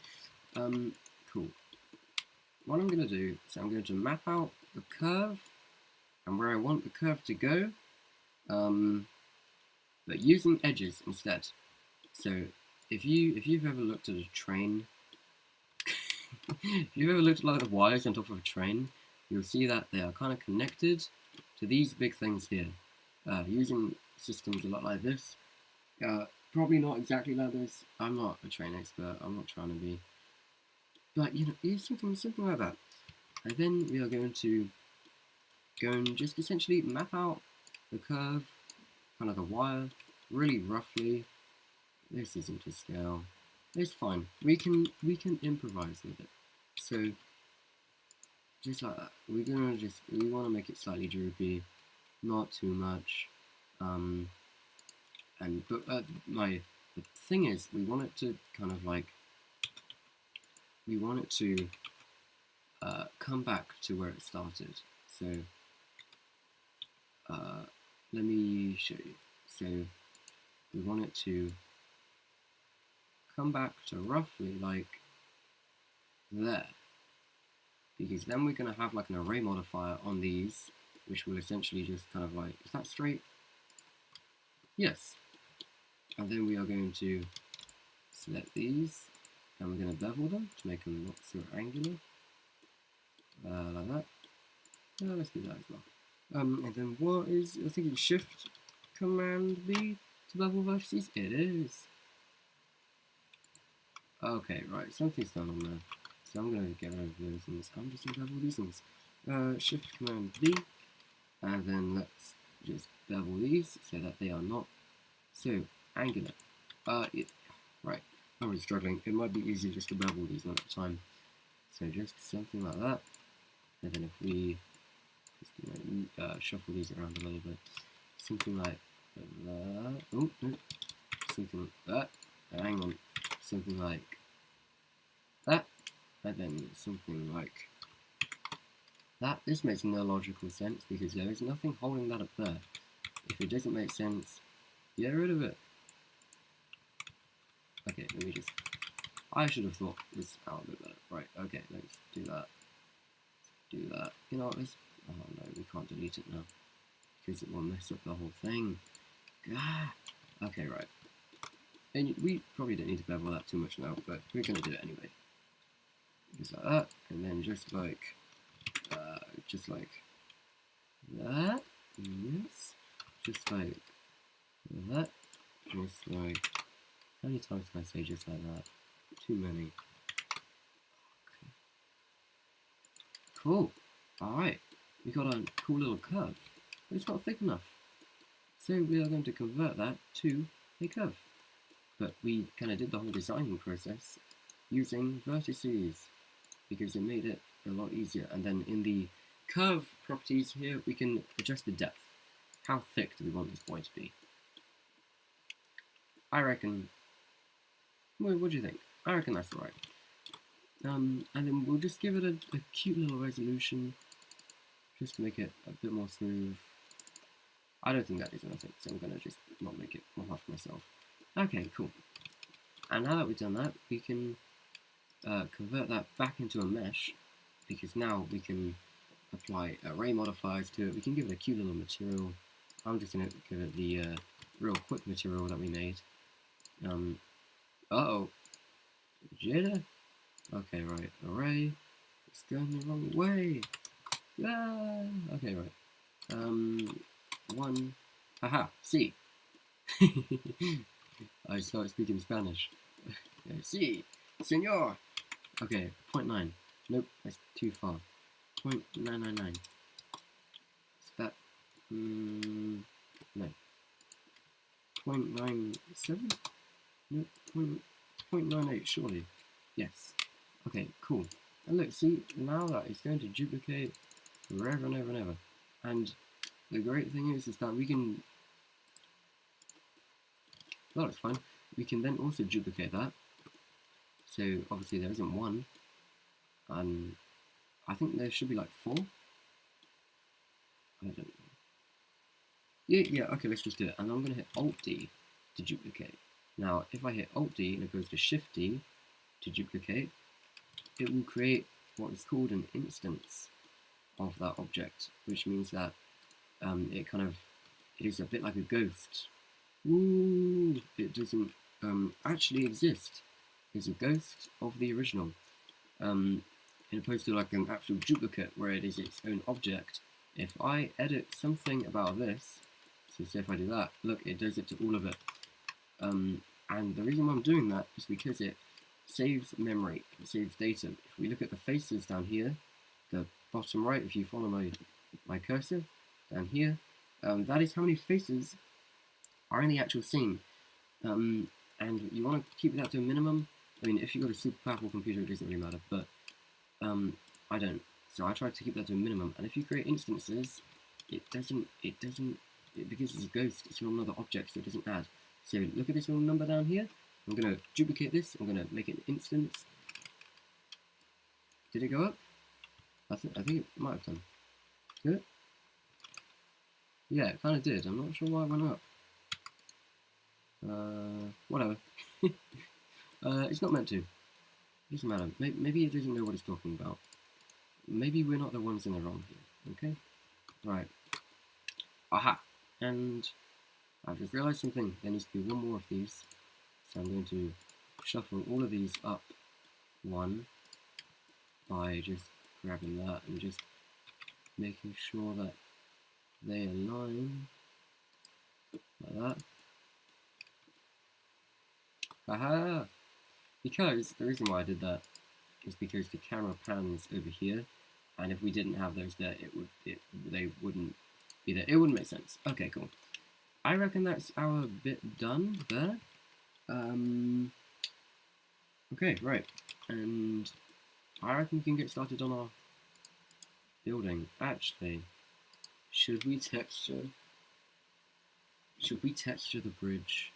[SPEAKER 1] Cool. What I'm going to do is I'm going to map out the curve and where I want the curve to go, but using edges instead. So if you've ever looked at a train, if you've ever looked at like the wires on top of a train, you'll see that they are kind of connected to these big things here. Using systems a lot like this. Probably not exactly like this. I'm not a train expert. I'm not trying to be. But, you know, use something like that. And then we are going to go and just essentially map out the curve, kind of the wire, really roughly. This isn't to scale. It's fine. We can improvise with it. So, just like that. We want to make it slightly droopy, not too much. The thing is, we want it to kind of like, we want it to come back to where it started. So let me show you. So we want it to come back to roughly like there, because then we're going to have like an array modifier on these, which will essentially just kind of like, is that straight? Yes. And then we are going to select these, and we're going to bevel them to make them not so angular, like that. Let's do that as well. And then what is, I think it's Shift Command B to bevel vertices? It is. Okay, right, something's done on there. So I'm going to get rid of those things. I'm just going to bevel these things. Shift Command B, and then let's just bevel these so that they are not so angular. Right, I'm really struggling. It might be easier just to bevel these one at a time. So just something like that. And then if we just shuffle these around a little bit, something like that. Oh, no. Something like that. Hang on. Something like that. And then something like that. This makes no logical sense because there is nothing holding that up there. If it doesn't make sense, get rid of it. Okay, let me just. I should have thought this out a bit better. Right, okay, let's do that. Do that. You know what, let's. Oh no, we can't delete it now because it will mess up the whole thing. Ah. Okay, right. And we probably don't need to bevel that too much now, but we're going to do it anyway. Just like that, and then just like that. Yes. Just like that. Just like, how many times can I say just like that? Too many. Okay. Cool. Alright. We got a cool little curve, but it's not thick enough. So we are going to convert that to a curve. But we kind of did the whole designing process using vertices because it made it a lot easier. And then in the curve properties here, we can adjust the depth. How thick do we want this boy to be? I reckon, well, what do you think? I reckon that's alright. And then we'll just give it a cute little resolution, just to make it a bit more smooth. I don't think that is enough, so I'm going to just not make it more hard for myself. Okay, cool. And now that we've done that, we can convert that back into a mesh, because now we can apply array modifiers to it. We can give it a cute little material. I'm just going to give it the real quick material that we made. Uh-oh. Jitter? Okay, right. Array. It's going the wrong way. Ah! Okay, right. One. Haha, C. I started speaking Spanish. C. Senor. Okay, 0.9. Nope, that's too far. 0.999. Is that... no. 0.97? Nope, 0.98, surely. Yes. Okay, cool. And look, see, now that it's going to duplicate forever and ever and ever. And the great thing is that we can... well, it's fine. We can then also duplicate that. So, obviously there isn't one. And I think there should be like 4. I don't know. Yeah, okay, let's just do it. And I'm going to hit Alt-D to duplicate. Now, if I hit Alt-D and it goes to Shift-D to duplicate, it will create what is called an instance of that object, which means that it is a bit like a ghost. Woo! It doesn't actually exist. It's a ghost of the original. In opposed to like an actual duplicate where it is its own object. If I edit something about this, so say if I do that, look, it does it to all of it. And the reason why I'm doing that is because it saves memory, it saves data. If we look at the faces down here, the bottom right, if you follow my cursor down here, that is how many faces are in the actual scene. And you want to keep that to a minimum. I mean, if you've got a super powerful computer, it doesn't really matter, but I don't. So I try to keep that to a minimum. And if you create instances, because it's a ghost, it's not another object, so it doesn't add. So look at this little number down here. I'm going to duplicate this. I'm going to make it an instance. Did it go up? I think it might have done. Did it? Yeah, it kind of did. I'm not sure why it went up. Whatever. It's not meant to. It doesn't matter. Maybe it doesn't know what it's talking about. Maybe we're not the ones in the wrong here. Okay? Right. Aha! And I've just realised something. There needs to be one more of these. So I'm going to shuffle all of these up one by just grabbing that and just making sure that they align like that. Aha! Because the reason why I did that is because the camera pans over here, and if we didn't have those there, they wouldn't be there. It wouldn't make sense. Okay, cool. I reckon that's our bit done there. Okay, right. And I reckon we can get started on our building. Actually, should we texture the bridge?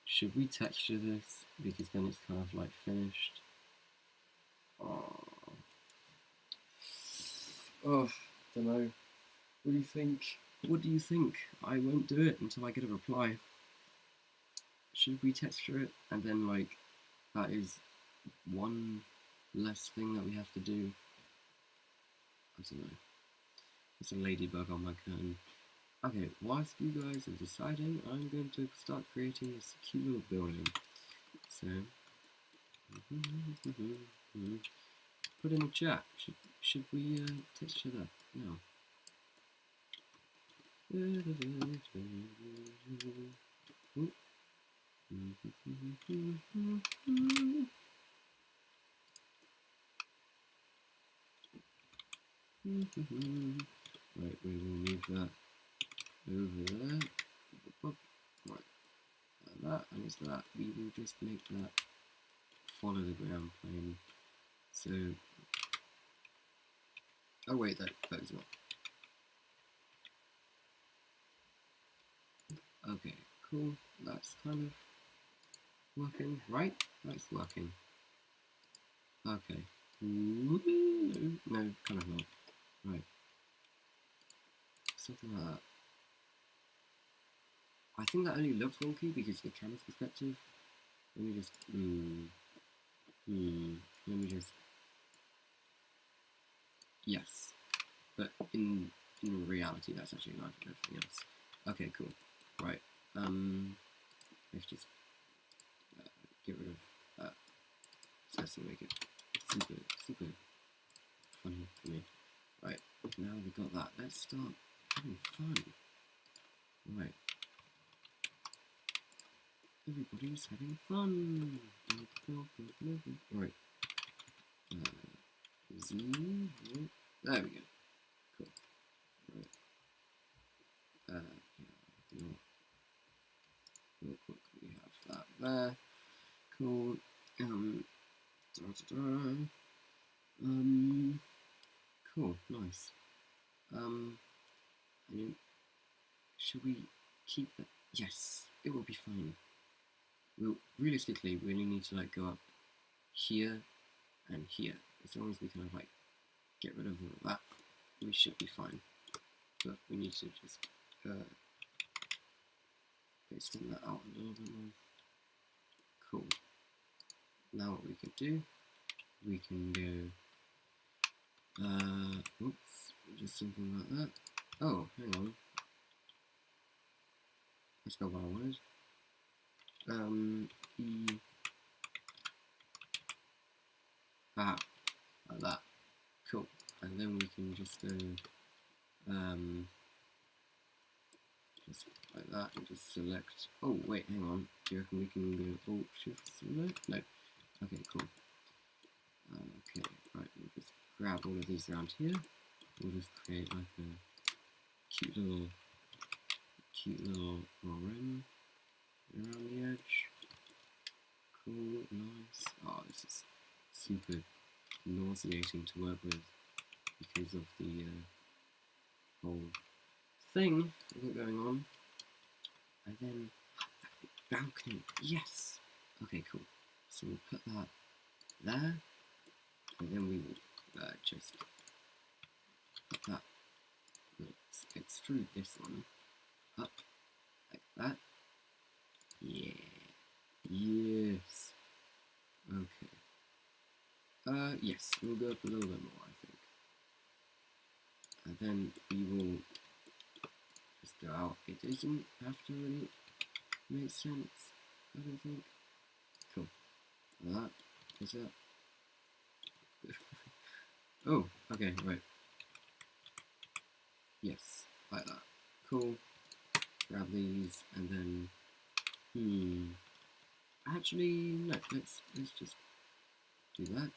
[SPEAKER 1] Should we texture this? Because then it's kind of like finished. Oh, don't know. What do you think? What do you think? I won't do it until I get a reply. Should we texture it? And then, like, that is one less thing that we have to do. I don't know. There's a ladybug on my curtain. Okay, whilst you guys are deciding, I'm going to start creating this cute little building. So, put in the chat. Should we texture that? No. Right, we will move that over there. Right, that and that. We will just make that follow the ground plane. So, oh wait, that is not. Okay, cool. That's kind of working, right? That's working. Okay. No, kind of not. Right. Something like that. I think that only looks wonky because the camera's perspective. Let me just. Let me just. Yes. But in reality, that's actually nice with everything else. Okay, cool. Right. Let's just get rid of that. So that's to make it super funny for me. Right. Now we've got that. Let's start having fun. Right. Everybody's having fun. Right. Z. There we go. Cool. Right. Yeah. Real quick, we have that there. Cool. Cool. Nice. I mean, should we keep that? Yes, it will be fine. We'll realistically we only need to like go up here and here. As long as we kind of like get rid of all of that, we should be fine. But we need to just extend that out a little bit more. Cool. Now what we can do, we can go, oops, just something like that. Oh, hang on. That's not what I wanted. Like that. Cool. And then we can just go, just like that, and just select. Oh wait, hang on. Do you reckon we can go Alt Shift Select? No. Okay, cool. Okay, right. We'll just grab all of these around here. We'll just create like a cute little rim around the edge. Cool, nice. Oh, this is super nauseating to work with because of the whole thing going on. And then balcony, yes. Okay, cool. So we'll put that there, and then we will just put that. Let's extrude this one up like that. Yeah. Yes. Okay. Yes, we'll go up a little bit more, I think. And then we will just go out. It doesn't have to really make sense, I don't think. Cool. That is that. Oh, okay, right. Yes, like that. Cool. Grab these and then actually no, let's just do that.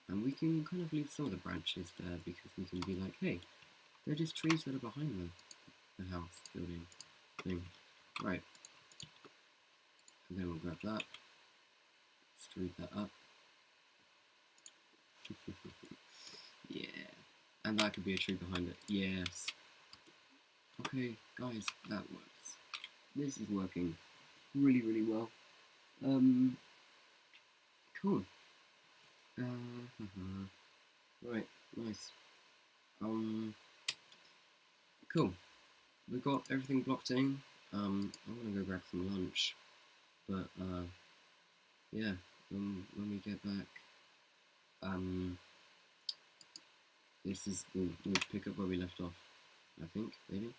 [SPEAKER 1] And we can kind of leave some of the branches there because we can be like, hey, they're just trees that are behind the house building thing. Right. And then we'll grab that. Extrude that up. Yeah. And that could be a tree behind it. Yes. Okay, guys, that works. This is working really, really well. Cool. Right, nice. Cool. We got everything blocked in. I'm gonna go grab some lunch, but yeah, when we get back, we'll pick up where we left off. I think maybe.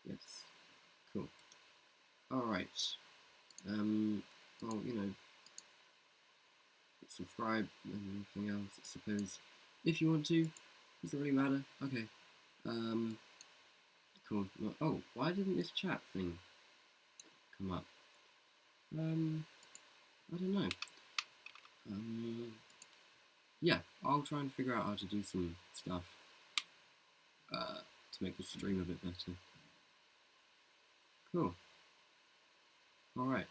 [SPEAKER 1] Yes. Cool. Alright. Well, subscribe and everything else, I suppose. If you want to. Doesn't really matter. Okay. Cool. Well, oh, why didn't this chat thing come up? I don't know. Yeah, I'll try and figure out how to do some stuff to make the stream a bit better. Cool. Alright.